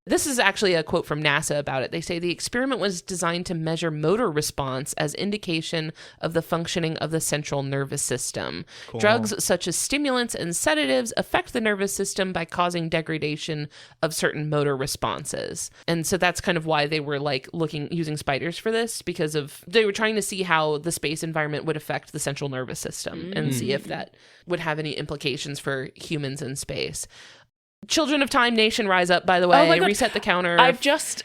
This is actually a quote from NASA about it. They say the experiment was designed to measure motor response as indication of the functioning of the central nervous system. Cool. Drugs such as stimulants and sedatives affect the nervous system by causing degradation of certain motor responses. And so that's kind of why they were like using spiders for this, because they were trying to see how the space environment would affect the central nervous system and see if that would have any implications for humans in space. Children of Time Nation, rise up, by the way. Oh my God. Reset the counter.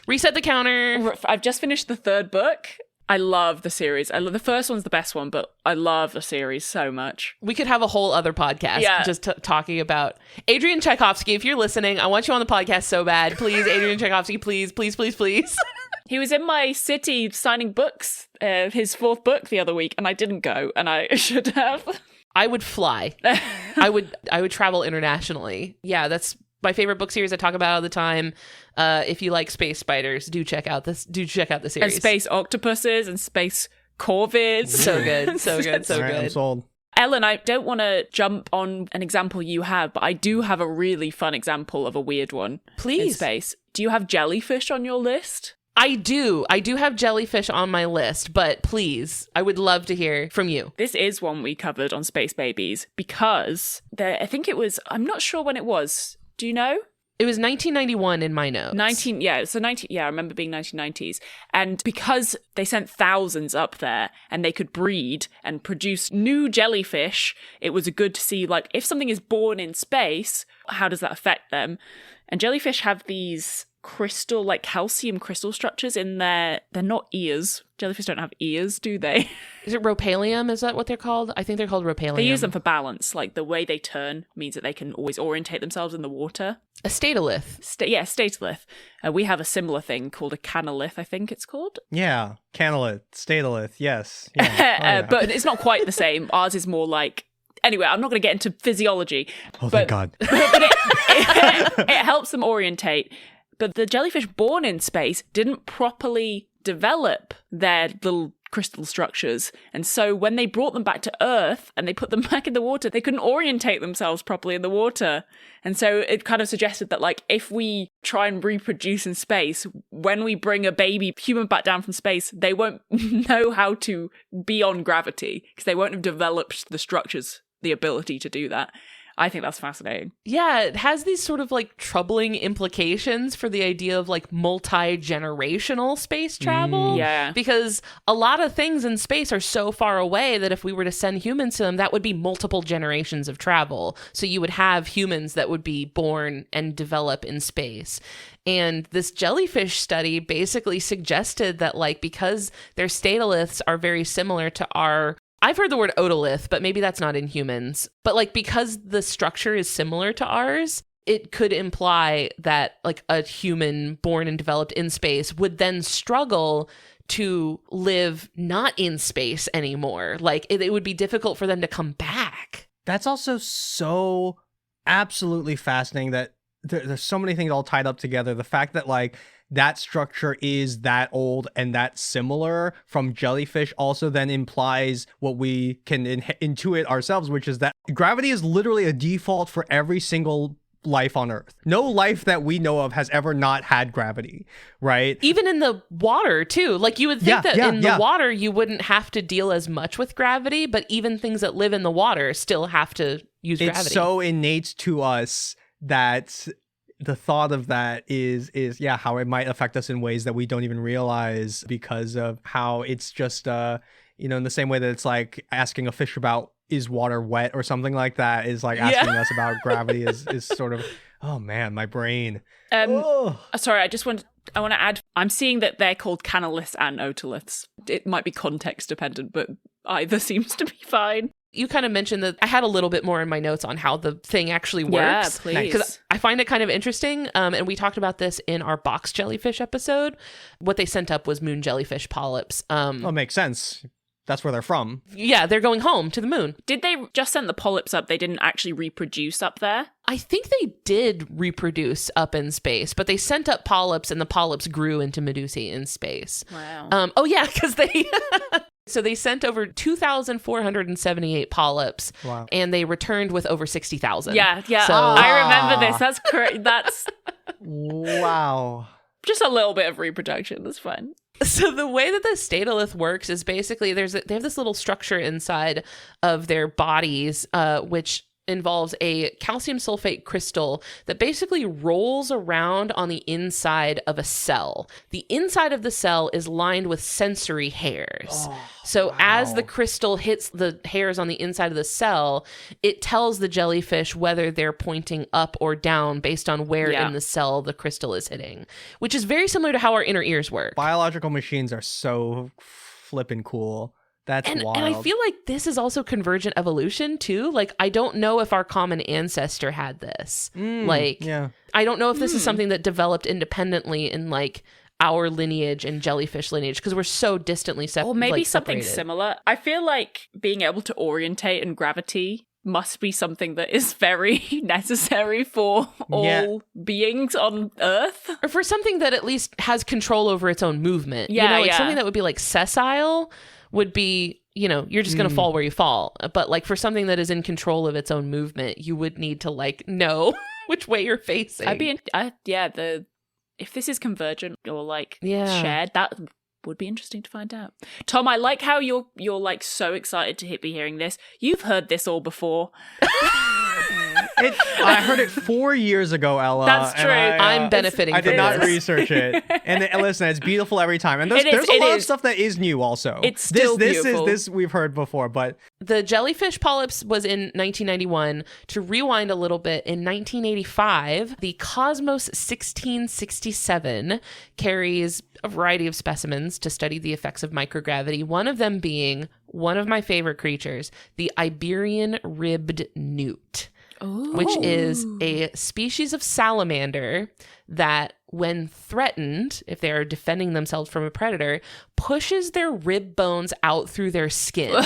Reset the counter. I've just finished the 3rd book. I love the series. The first one's the best one, but I love the series so much. We could have a whole other podcast just talking about Adrian Tchaikovsky. If you're listening, I want you on the podcast so bad. Please, Adrian Tchaikovsky, please, please, please, please. He was in my city signing books, his 4th book the other week, and I didn't go, and I should have. I would fly. I would travel internationally. Yeah, that's my favorite book series I talk about all the time. If you like space spiders, do check out the series. And space octopuses and space corvids. So good, so good, so All right, I'm good. sold. Ellen, I don't want to jump on an example you have, but I do have a really fun example of a weird one. Please. In space. Do you have jellyfish on your list? I do have jellyfish on my list, but please, I would love to hear from you. This is one we covered on Space Babies because I'm not sure when it was. Do you know? It was 1991 in my notes. I remember being 1990s. And because they sent thousands up there and they could breed and produce new jellyfish, it was good to see, like, if something is born in space, how does that affect them? And jellyfish have these crystal, like calcium crystal structures in they're not ears. Jellyfish don't have ears, do they? Is it ropalium? Is that what they're called? I think they're called ropalium. They use them for balance. Like the way they turn means that they can always orientate themselves in the water. A statolith. Statolith. We have a similar thing called a canolith, I think it's called. Yeah, canolith, statolith, yes. Yeah. Oh, yeah. But it's not quite the same. Ours is more like... Anyway, I'm not going to get into physiology. Oh, thank God. But it helps them orientate. But the jellyfish born in space didn't properly develop their little crystal structures. And so when they brought them back to Earth and they put them back in the water, they couldn't orientate themselves properly in the water. And so it kind of suggested that, like, if we try and reproduce in space, when we bring a baby human back down from space, they won't know how to be on gravity because they won't have developed the structures, the ability to do that. I think that's fascinating. Yeah, it has these sort of like troubling implications for the idea of like multi-generational space travel. Yeah. Because a lot of things in space are so far away that if we were to send humans to them, that would be multiple generations of travel. So you would have humans that would be born and develop in space. And this jellyfish study basically suggested that like because their statoliths are very similar to our, I've heard the word otolith, but maybe that's not in humans. But like because the structure is similar to ours, it could imply that like a human born and developed in space would then struggle to live not in space anymore. Like it would be difficult for them to come back. That's also so absolutely fascinating that there's so many things all tied up together. The fact that like that structure is that old and that similar from jellyfish also then implies what we can intuit ourselves, which is that gravity is literally a default for every single life on Earth. No life that we know of has ever not had gravity, right? Even in the water too. Like you would think that in the water you wouldn't have to deal as much with gravity, but even things that live in the water still have to use gravity. It's so innate to us that the thought of that is how it might affect us in ways that we don't even realize because of how it's just in the same way that it's like asking a fish about is water wet or something like that is like asking us about gravity is sort of, oh man, my brain. Sorry, I want to add, I'm seeing that they're called canaliths and otoliths. It might be context dependent, but either seems to be fine. You kind of mentioned that I had a little bit more in my notes on how the thing actually works. Yeah, please. Because I find it kind of interesting. And we talked about this in our box jellyfish episode. What they sent up was moon jellyfish polyps. Well, makes sense. That's where they're from. Yeah, they're going home to the moon. Did they just send the polyps up? They didn't actually reproduce up there? I think they did reproduce up in space, but they sent up polyps and the polyps grew into medusae in space. Wow. Oh yeah, because they... So they sent over 2,478 polyps, wow, and they returned with over 60,000. Yeah. So, I remember this. That's correct. That's wow. Just a little bit of reproduction. That's fine. So the way that the statolith works is basically they have this little structure inside of their bodies, which involves a calcium sulfate crystal that basically rolls around on the inside of a cell. The inside of the cell is lined with sensory hairs. So as the crystal hits the hairs on the inside of the cell, it tells the jellyfish whether they're pointing up or down based on where in the cell the crystal is hitting, which is very similar to how our inner ears work. Biological machines are so flippin' cool. That's wild. And I feel like this is also convergent evolution too. Like, I don't know if our common ancestor had this. I don't know if this is something that developed independently in like our lineage and jellyfish lineage because we're so distantly separated. Or maybe something similar. I feel like being able to orientate in gravity must be something that is very necessary for all beings on Earth. Or for something that at least has control over its own movement. Something that would be like sessile would be, you're just going to fall where you fall. But like for something that is in control of its own movement, you would need to like know which way you're facing. If this is convergent or like shared, that would be interesting to find out. Tom, I like how you're like so excited to be hearing this. You've heard this all before. I heard it 4 years ago, Ella. That's true. I'm benefiting from this. I did not research it. And listen, it's beautiful every time. And there's a lot of stuff that is new also. It's still beautiful. This we've heard before, but... The jellyfish polyps was in 1991. To rewind a little bit, in 1985, the Cosmos 1667 carries a variety of specimens to study the effects of microgravity, one of them being one of my favorite creatures, the Iberian ribbed newt. Which is a species of salamander that, when threatened, if they are defending themselves from a predator, pushes their rib bones out through their skin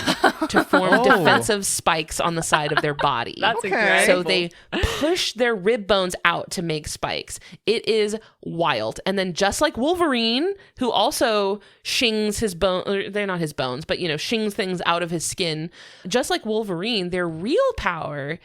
to form defensive spikes on the side of their body. That's incredible. So they push their rib bones out to make spikes. It is wild. And then just like Wolverine, who also shings his bone, they're not his bones, but shings things out of his skin. Just like Wolverine, their real power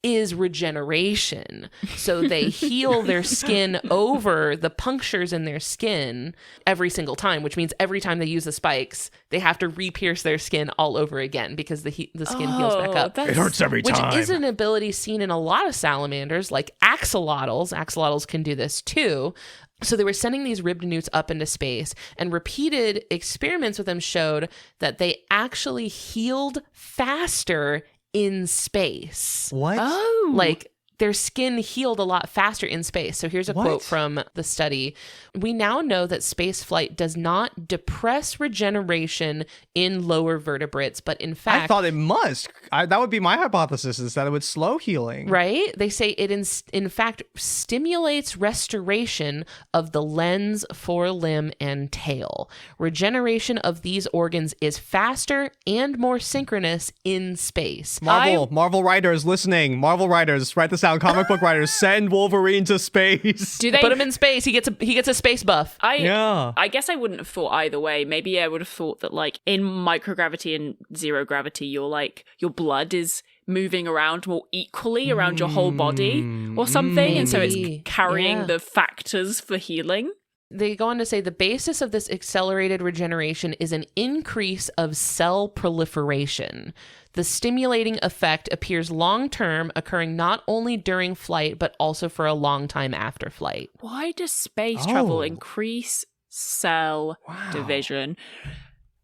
is regeneration. So they heal their skin over the punctures in their skin every single time, which means every time they use the spikes, they have to re-pierce their skin all over again because the skin heals back up. It hurts every time. Which is an ability seen in a lot of salamanders, like axolotls. Axolotls can do this too. So they were sending these ribbed newts up into space, and repeated experiments with them showed that they actually healed faster in space. What? Oh. Like their skin healed a lot faster in space. So here's a quote from the study. We now know that space flight does not depress regeneration in lower vertebrates, but in fact... I thought it must. That would be my hypothesis, is that it would slow healing. Right? They say it in fact stimulates restoration of the lens, forelimb, and tail. Regeneration of these organs is faster and more synchronous in space. Marvel writers listening. Marvel writers, write this down. Comic book writers, send Wolverine to space. Do they put him in space? He gets a space buff. I guess I wouldn't have thought either way. Maybe I would have thought that like in microgravity and zero gravity, your blood is moving around more equally around your whole body or something, and so it's carrying the factors for healing. They go on to say the basis of this accelerated regeneration is an increase of cell proliferation. The stimulating effect appears long-term, occurring not only during flight, but also for a long time after flight. Why does space travel increase cell division?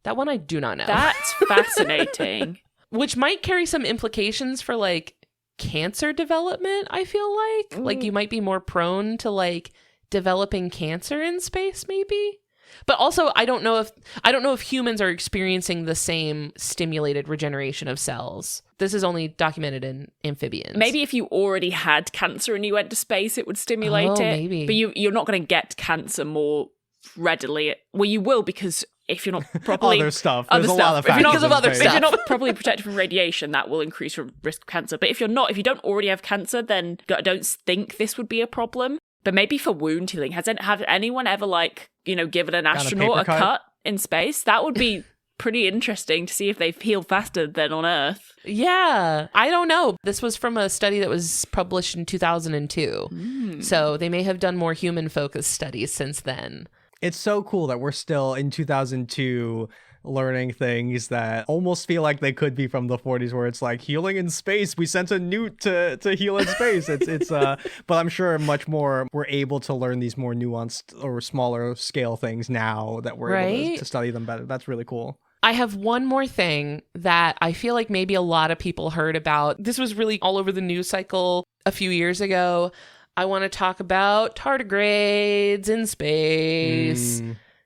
That one I do not know. That's fascinating. Which might carry some implications for like cancer development, I feel like. Like you might be more prone to like developing cancer in space, maybe. But also, I don't know if humans are experiencing the same stimulated regeneration of cells. This is only documented in amphibians. Maybe if you already had cancer and you went to space, it would stimulate it. Maybe. But you're not going to get cancer more readily. Well, you will, because if you're not properly... Other stuff. There's a lot of factors. Because of other If stuff. you're not properly protected from radiation, that will increase your risk of cancer. But if you don't already have cancer, then I don't think this would be a problem. But maybe for wound healing, has anyone ever given an astronaut a cut in space? That would be pretty interesting to see if they've healed faster than on Earth. Yeah, I don't know. This was from a study that was published in 2002. So they may have done more human-focused studies since then. It's so cool that we're still in 2002 learning things that almost feel like they could be from the 40s, where it's like healing in space. We sent a newt to heal in space. It's but I'm sure much more we're able to learn these more nuanced or smaller scale things now that we're able to study them better. That's really cool. I have one more thing that I feel like maybe a lot of people heard about. This was really all over the news cycle a few years ago. I want to talk about tardigrades in space.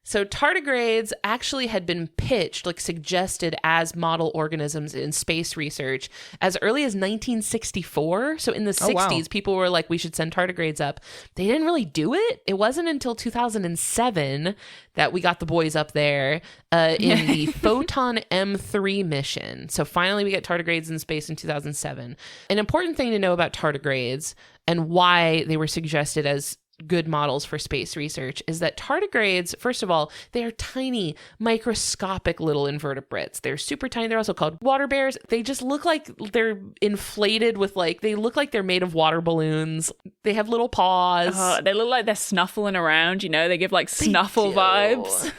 So tardigrades actually had been pitched, suggested as model organisms in space research as early as 1964. So in the 60s, people were like, we should send tardigrades up. They didn't really do it. It wasn't until 2007 that we got the boys up there in the Photon M3 mission. So finally we get tardigrades in space in 2007. An important thing to know about tardigrades and why they were suggested as good models for space research is that tardigrades, first of all, they are tiny, microscopic little invertebrates. They're super tiny. They're also called water bears. They just look like they're inflated with they look like they're made of water balloons. They have little paws. They look like they're snuffling around, they give snuffle vibes.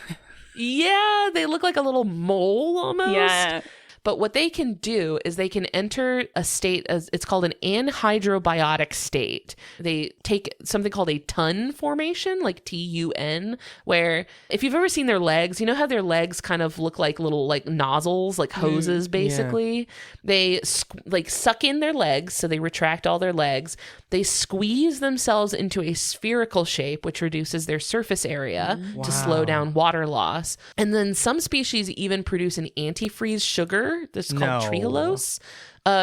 Yeah, they look like a little mole almost. Yeah. But what they can do is they can enter a state, as it's called an anhydrobiotic state. They take something called a tun formation, like TUN, where if you've ever seen their legs, you know how their legs kind of look like little nozzles, like hoses, basically. Yeah. They suck in their legs, so they retract all their legs. They squeeze themselves into a spherical shape, which reduces their surface area to slow down water loss. And then some species even produce an antifreeze sugar. This is called trehalose.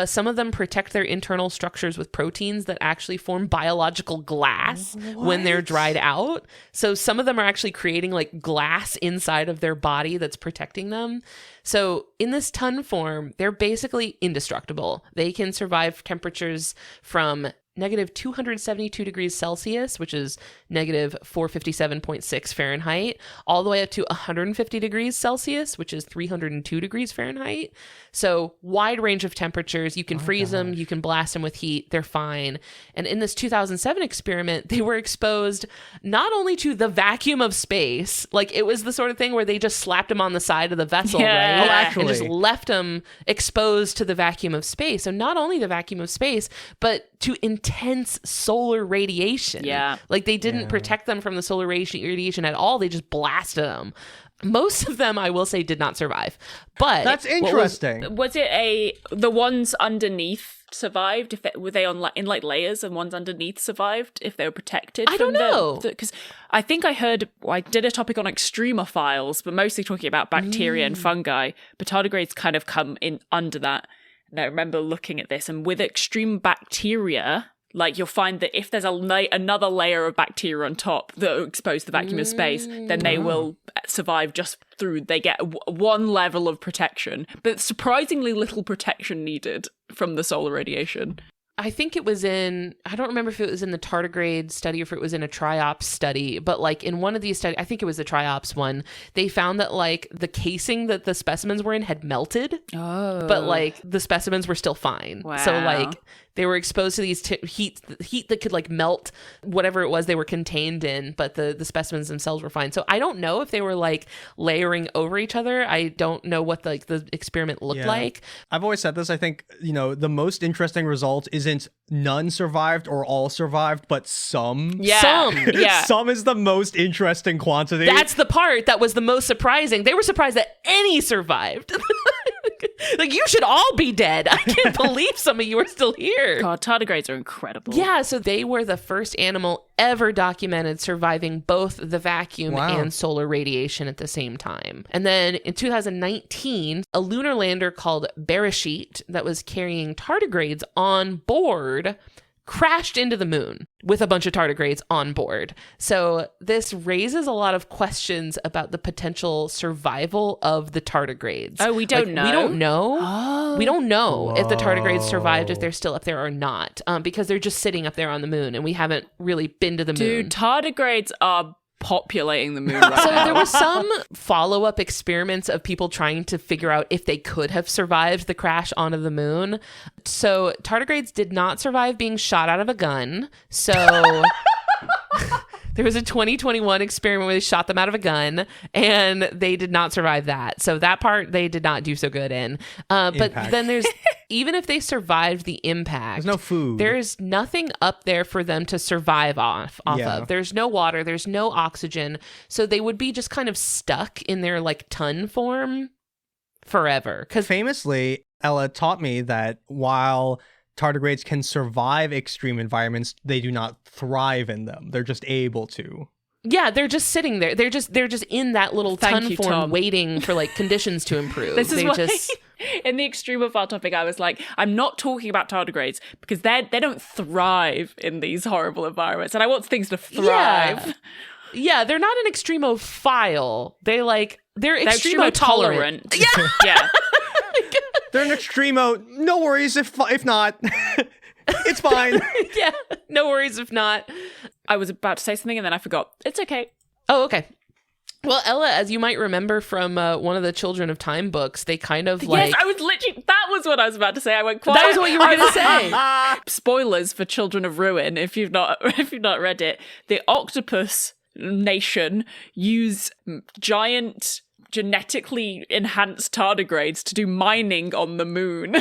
Some of them protect their internal structures with proteins that actually form biological glass when they're dried out. So some of them are actually creating glass inside of their body that's protecting them. So in this tun form, they're basically indestructible. They can survive temperatures from negative 272 degrees Celsius, which is negative 457.6 Fahrenheit, all the way up to 150 degrees Celsius, which is 302 degrees Fahrenheit. So wide range of temperatures. You can freeze them, you can blast them with heat, they're fine. And in this 2007 experiment, they were exposed not only to the vacuum of space, like it was the sort of thing where they just slapped them on the side of the vessel, Yeah. right? Oh, actually. And just left them exposed to the vacuum of space. So not only the vacuum of space, but to intense solar radiation. Yeah. Like they didn't protect them from the solar radiation at all. They just blasted them. Most of them, I will say, did not survive. But That's interesting. Was it the ones underneath survived? Were they in like layers, and ones underneath survived if they were protected? I don't know. Because I think I did a topic on extremophiles, but mostly talking about bacteria and fungi. But tardigrades kind of come in under that. And I remember looking at this, and with extreme bacteria, like you'll find that if there's another layer of bacteria on top that are exposed to the vacuum of space, then they will survive just through, they get one level of protection, but surprisingly little protection needed from the solar radiation. I think it was I don't remember if it was in the tardigrade study or if it was in a triops study, but like in one of these studies, I think it was the triops one, they found that like the casing that the specimens were in had melted, but like the specimens were still fine. Wow. So like they were exposed to these heat that could like melt whatever it was they were contained in, but the specimens themselves were fine. So I don't know if they were like layering over each other. I don't know what the experiment looked like. I've always said this. I think, the most interesting result isn't none survived or all survived, but some. Yeah. Some. Yeah. Some is the most interesting quantity. That's the part that was the most surprising. They were surprised that any survived. Like, you should all be dead. I can't believe some of you are still here. God, tardigrades are incredible. Yeah, so they were the first animal ever documented surviving both the vacuum and solar radiation at the same time. And then in 2019, a lunar lander called Beresheet that was carrying tardigrades on board crashed into the moon with a bunch of tardigrades on board. So this raises a lot of questions about the potential survival of the tardigrades. Oh, we don't know? We don't know. Oh. We don't know if the tardigrades survived, if they're still up there or not, because they're just sitting up there on the moon and we haven't really been to the moon. Dude, tardigrades are populating the moon right So now. there were some follow-up experiments of people trying to figure out if they could have survived the crash onto the moon. So tardigrades did not survive being shot out of a gun. So there was a 2021 experiment where they shot them out of a gun and they did not survive that. So that part they did not do so good in. But Impact. then there's, even if they survived the impact, There's no food. There's nothing up there for them to survive off Yeah. of. There's no water, there's no oxygen. So they would be just kind of stuck in their like ton form forever. Because Famously, Ella taught me that while tardigrades can survive extreme environments, they do not thrive in them. They're just able to. yeah, they're just sitting there. They're just in that little Thank ton you, form Tom. waiting for like conditions to improve. This is they why just in the extremophile topic, I was like, I'm not talking about tardigrades because they don't thrive in these horrible environments, and I want things to thrive. Yeah, they're not an extremophile. They're They're extremo-tolerant. extremo-tolerant. Yeah. Yeah. They're an extremo. No worries if not. It's fine. Yeah, no worries if not. I was about to say something and then I forgot. It's okay. Oh, okay. Well, Ella, as you might remember from one of the Children of Time books, they kind of like... Yes, I was literally... That was what I was about to say. I went quiet. That was what you were going to say. Spoilers for Children of Ruin, if you've not read it. The octopus nation use giant genetically enhanced tardigrades to do mining on the moon.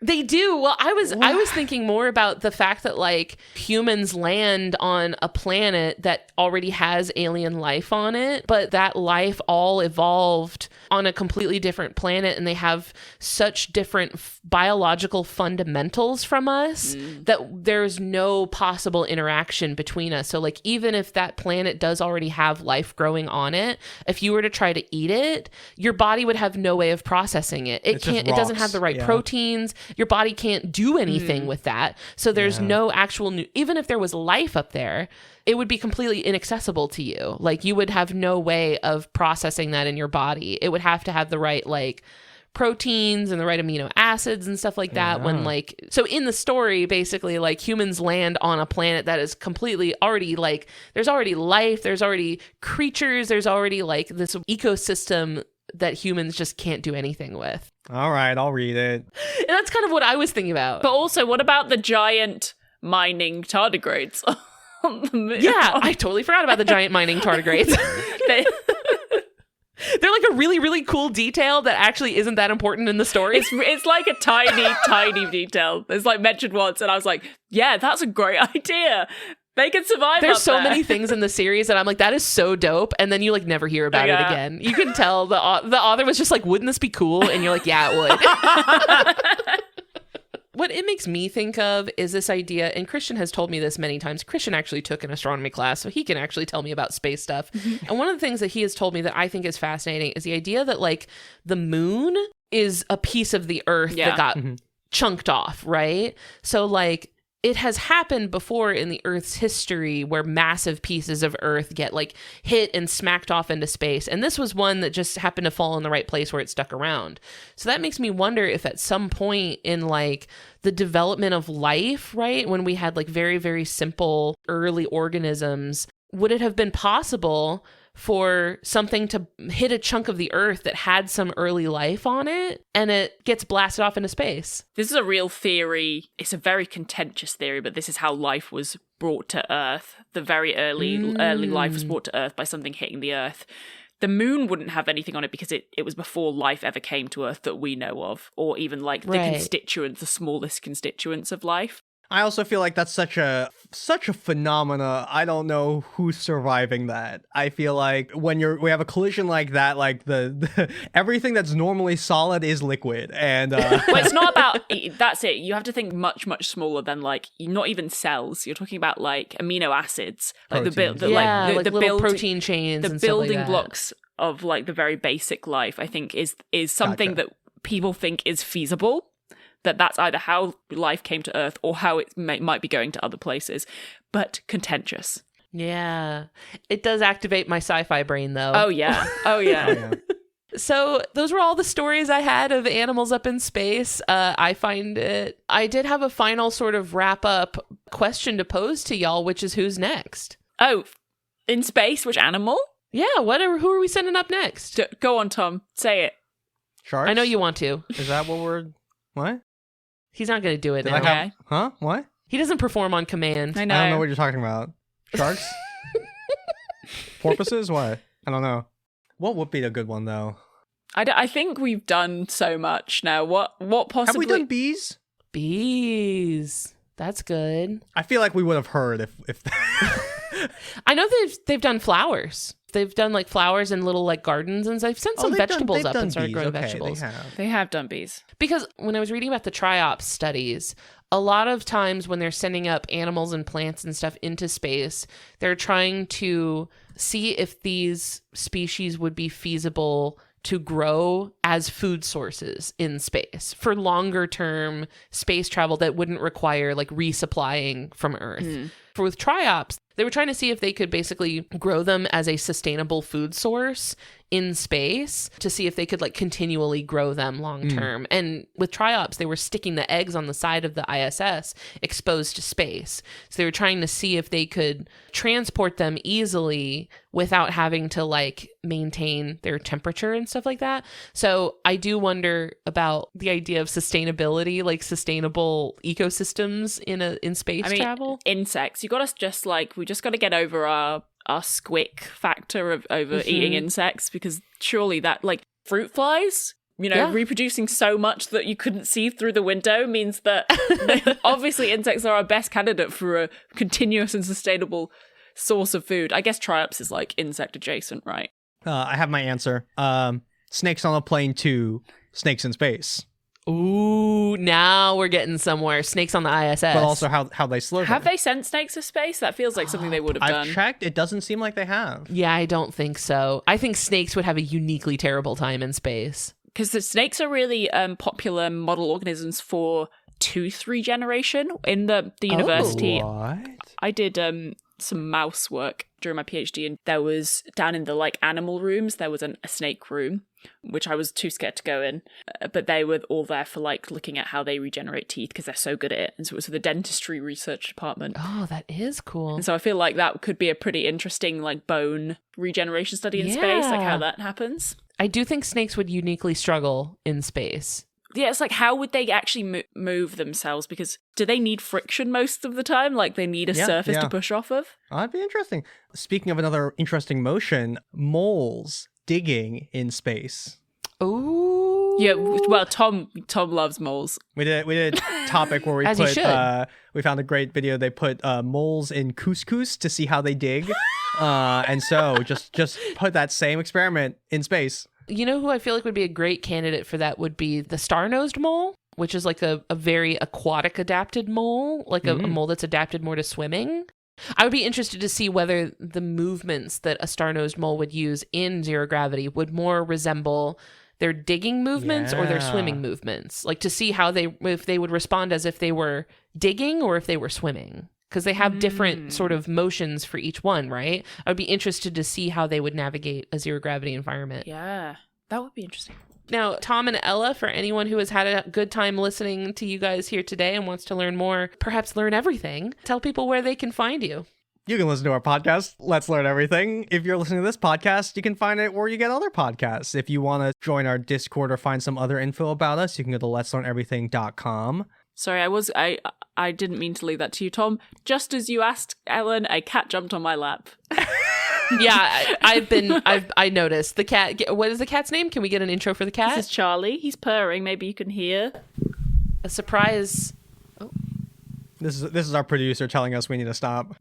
They do. Well, I was thinking more about the fact that like humans land on a planet that already has alien life on it, but that life all evolved on a completely different planet and they have such different biological fundamentals from us that there's no possible interaction between us. So like even if that planet does already have life growing on it, if you were to try to eat it, your body would have no way of processing it. It doesn't have the right proteins. Your body can't do anything with that. So there's no actual even if there was life up there, it would be completely inaccessible to you. Like you would have no way of processing that in your body. It would have to have the right like proteins and the right amino acids and stuff like that. When like, so in the story, basically like humans land on a planet that is completely already like, there's already life, there's already creatures, there's already like this ecosystem that humans just can't do anything with. All right, I'll read it. And that's kind of what I was thinking about. But also, what about the giant mining tardigrades? Yeah, I totally forgot about the giant mining tardigrades. They're like a really, really cool detail that actually isn't that important in the story. It's like a tiny detail. It's like mentioned once, and I was like, yeah, that's a great idea. They can survive. There's up so there. many things in the series that I'm like, that is so dope. And then you like never hear about it again. You can tell the author was just like, wouldn't this be cool? And you're like, yeah, it would. What it makes me think of is this idea, and Christian has told me this many times. Christian actually took an astronomy class, so he can actually tell me about space stuff. And one of the things that he has told me that I think is fascinating is the idea that like the moon is a piece of the Earth that got chunked off, right? So like it has happened before in the Earth's history where massive pieces of Earth get like hit and smacked off into space. And this was one that just happened to fall in the right place where it stuck around. So that makes me wonder if at some point in like the development of life, right, when we had like very, very simple early organisms, would it have been possible for something to hit a chunk of the Earth that had some early life on it and it gets blasted off into space? This is a real theory. It's a very contentious theory, but this is how life was brought to Earth. The very early life was brought to Earth by something hitting the Earth. The moon wouldn't have anything on it because it was before life ever came to Earth that we know of, or even like the smallest constituents of life. I also feel like that's such a phenomena. I don't know who's surviving that. I feel like when we have a collision like that, like the everything that's normally solid is liquid, and well, it's not about that's it. You have to think much smaller than like not even cells. You're talking about like amino acids, like the little protein chains, the and building stuff like that. blocks of like the very basic life. I think is something that people think is feasible. That's either how life came to Earth or how it might be going to other places, but contentious. Yeah. It does activate my sci-fi brain, though. Oh, yeah. Oh, yeah. So those were all the stories I had of animals up in space. I did have a final sort of wrap-up question to pose to y'all, which is who's next? Oh, in space? Which animal? Yeah, who are we sending up next? Go on, Tom. Say it. Sharks? I know you want to. Is that what? He's not going to do it Did now. I have, what? He doesn't perform on command. I know. I don't know what you're talking about. Sharks? Porpoises? What? I don't know. What would be a good one, though? I think we've done so much now. What possibly... Have we done bees? Bees. That's good. I feel like we would have heard if I know they've done flowers. They've done like flowers and little like gardens, and they've sent some vegetables up and started growing vegetables. They have done bees. Because when I was reading about the triops studies, a lot of times when they're sending up animals and plants and stuff into space, they're trying to see if these species would be feasible to grow as food sources in space for longer term space travel that wouldn't require like resupplying from Earth. For with triops, they were trying to see if they could basically grow them as a sustainable food source in space to see if they could like continually grow them long term. And with triops, they were sticking the eggs on the side of the ISS exposed to space. So they were trying to see if they could transport them easily without having to like maintain their temperature and stuff like that. So I do wonder about the idea of sustainability, like sustainable ecosystems in space travel. Insects. You got us just like, we just got to get over our squick factor of eating insects, because surely that, like, fruit flies, reproducing so much that you couldn't see through the window means that obviously insects are our best candidate for a continuous and sustainable source of food. I guess triops is like insect adjacent, right? I have my answer. Snakes on a plane to snakes in space. Ooh, now we're getting somewhere. Snakes on the ISS. But also how they slither. Have they sent snakes to space? That feels like something they would have done. I've checked. It doesn't seem like they have. Yeah, I don't think so. I think snakes would have a uniquely terrible time in space. Because the snakes are really popular model organisms for tooth regeneration. In the university, What? I did some mouse work during my PhD, and there was, down in the like animal rooms, there was a snake room. which I was too scared to go in. But they were all there for like looking at how they regenerate teeth because they're so good at it. And so it was the dentistry research department. Oh, that is cool. And so I feel like that could be a pretty interesting like bone regeneration study in space, like how that happens. I do think snakes would uniquely struggle in space. Yeah, it's like, how would they actually move themselves? Because do they need friction most of the time? Like, they need a surface to push off of? Oh, that'd be interesting. Speaking of another interesting motion, moles digging in space. Ooh. Yeah, well, Tom loves moles. We did a topic where we As you should. We found a great video. They put moles in couscous to see how they dig. And so just put that same experiment in space. You know who I feel like would be a great candidate for that would be the star-nosed mole, which is like a very aquatic adapted mole, like a mole that's adapted more to swimming. I would be interested to see whether the movements that a star-nosed mole would use in zero gravity would more resemble their digging movements or their swimming movements. Like to see how if they would respond as if they were digging or if they were swimming. Because they have different sort of motions for each one, right? I would be interested to see how they would navigate a zero gravity environment. Yeah, that would be interesting. Now, Tom and Ella, for anyone who has had a good time listening to you guys here today and wants to learn more, perhaps learn everything, tell people where they can find you. You can listen to our podcast, Let's Learn Everything. If you're listening to this podcast, you can find it where you get other podcasts. If you want to join our Discord or find some other info about us, you can go to letslearneverything.com. Sorry, I didn't mean to leave that to you, Tom. Just as you asked, Ellen, a cat jumped on my lap. Yeah, I noticed the cat. What is the cat's name? Can we get an intro for the cat? This is Charlie. He's purring. Maybe you can hear. A surprise. Oh. This is our producer telling us we need to stop.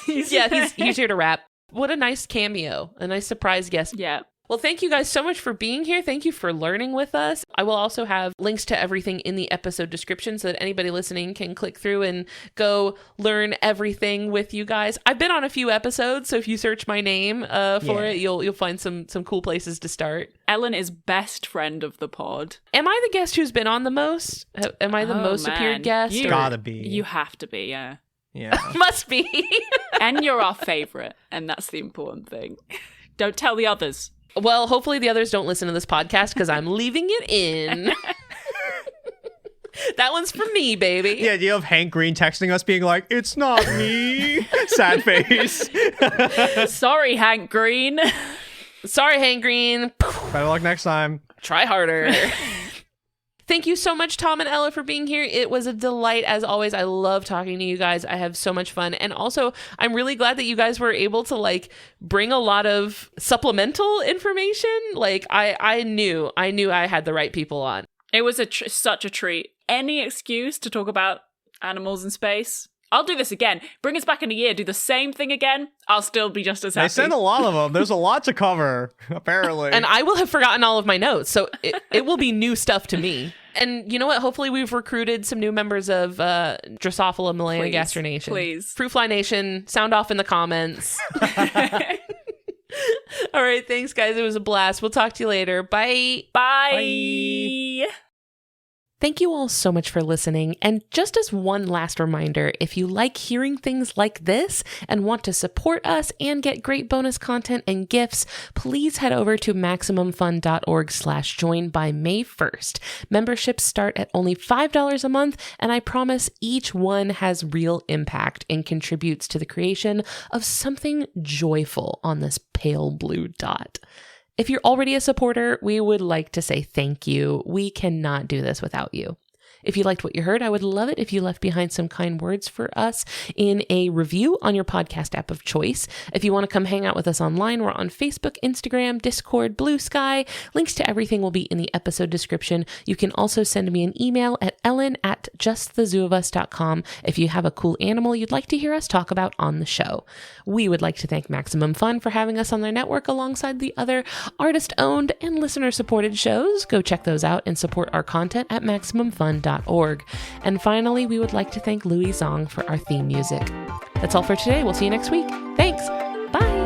He's here to rap. What a nice cameo. A nice surprise guest. Yeah. Well, thank you guys so much for being here. Thank you for learning with us. I will also have links to everything in the episode description so that anybody listening can click through and go learn everything with you guys. I've been on a few episodes, so if you search my name for it, you'll find some cool places to start. Ellen is best friend of the pod. Am I the guest who's been on the most? Am I the most appeared guest? You gotta be. You have to be, yeah. Yeah. Must be. And you're our favorite, and that's the important thing. Don't tell the others. Well, hopefully the others don't listen to this podcast because I'm leaving it in. That one's for me, baby. The idea of Hank Green texting us being like, it's not me. Sad face. Sorry, Hank Green. Sorry, Hank Green. Better luck next time. Try harder. Thank you so much, Tom and Ella, for being here. It was a delight, as always. I love talking to you guys. I have so much fun. And also, I'm really glad that you guys were able to, like, bring a lot of supplemental information. Like, I knew I had the right people on. It was such a treat. Any excuse to talk about animals in space. I'll do this again. Bring us back in a year. Do the same thing again. I'll still be just as happy. They sent a lot of them. There's a lot to cover, apparently. And I will have forgotten all of my notes. So it will be new stuff to me. And you know what? Hopefully we've recruited some new members of Drosophila Melanogastronation. Please. Fruit Fly Nation, sound off in the comments. All right. Thanks, guys. It was a blast. We'll talk to you later. Bye. Bye. Thank you all so much for listening. And just as one last reminder, if you like hearing things like this and want to support us and get great bonus content and gifts, please head over to MaximumFun.org/join by May 1st. Memberships start at only $5 a month, and I promise each one has real impact and contributes to the creation of something joyful on this pale blue dot. If you're already a supporter, we would like to say thank you. We cannot do this without you. If you liked what you heard, I would love it if you left behind some kind words for us in a review on your podcast app of choice. If you want to come hang out with us online, we're on Facebook, Instagram, Discord, Blue Sky. Links to everything will be in the episode description. You can also send me an email at ellen@justthezooofus.com if you have a cool animal you'd like to hear us talk about on the show. We would like to thank Maximum Fun for having us on their network alongside the other artist-owned and listener-supported shows. Go check those out and support our content at MaximumFun.org. And finally, we would like to thank Louis Zong for our theme music. That's all for today. We'll see you next week. Thanks. Bye.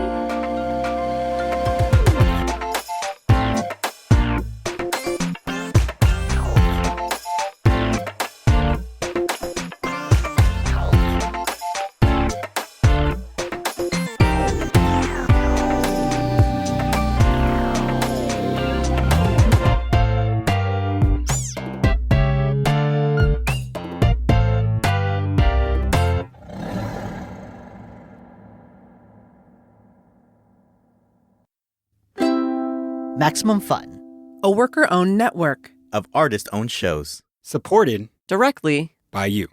Maximum Fun. A worker-owned network of artist-owned shows. Supported directly by you.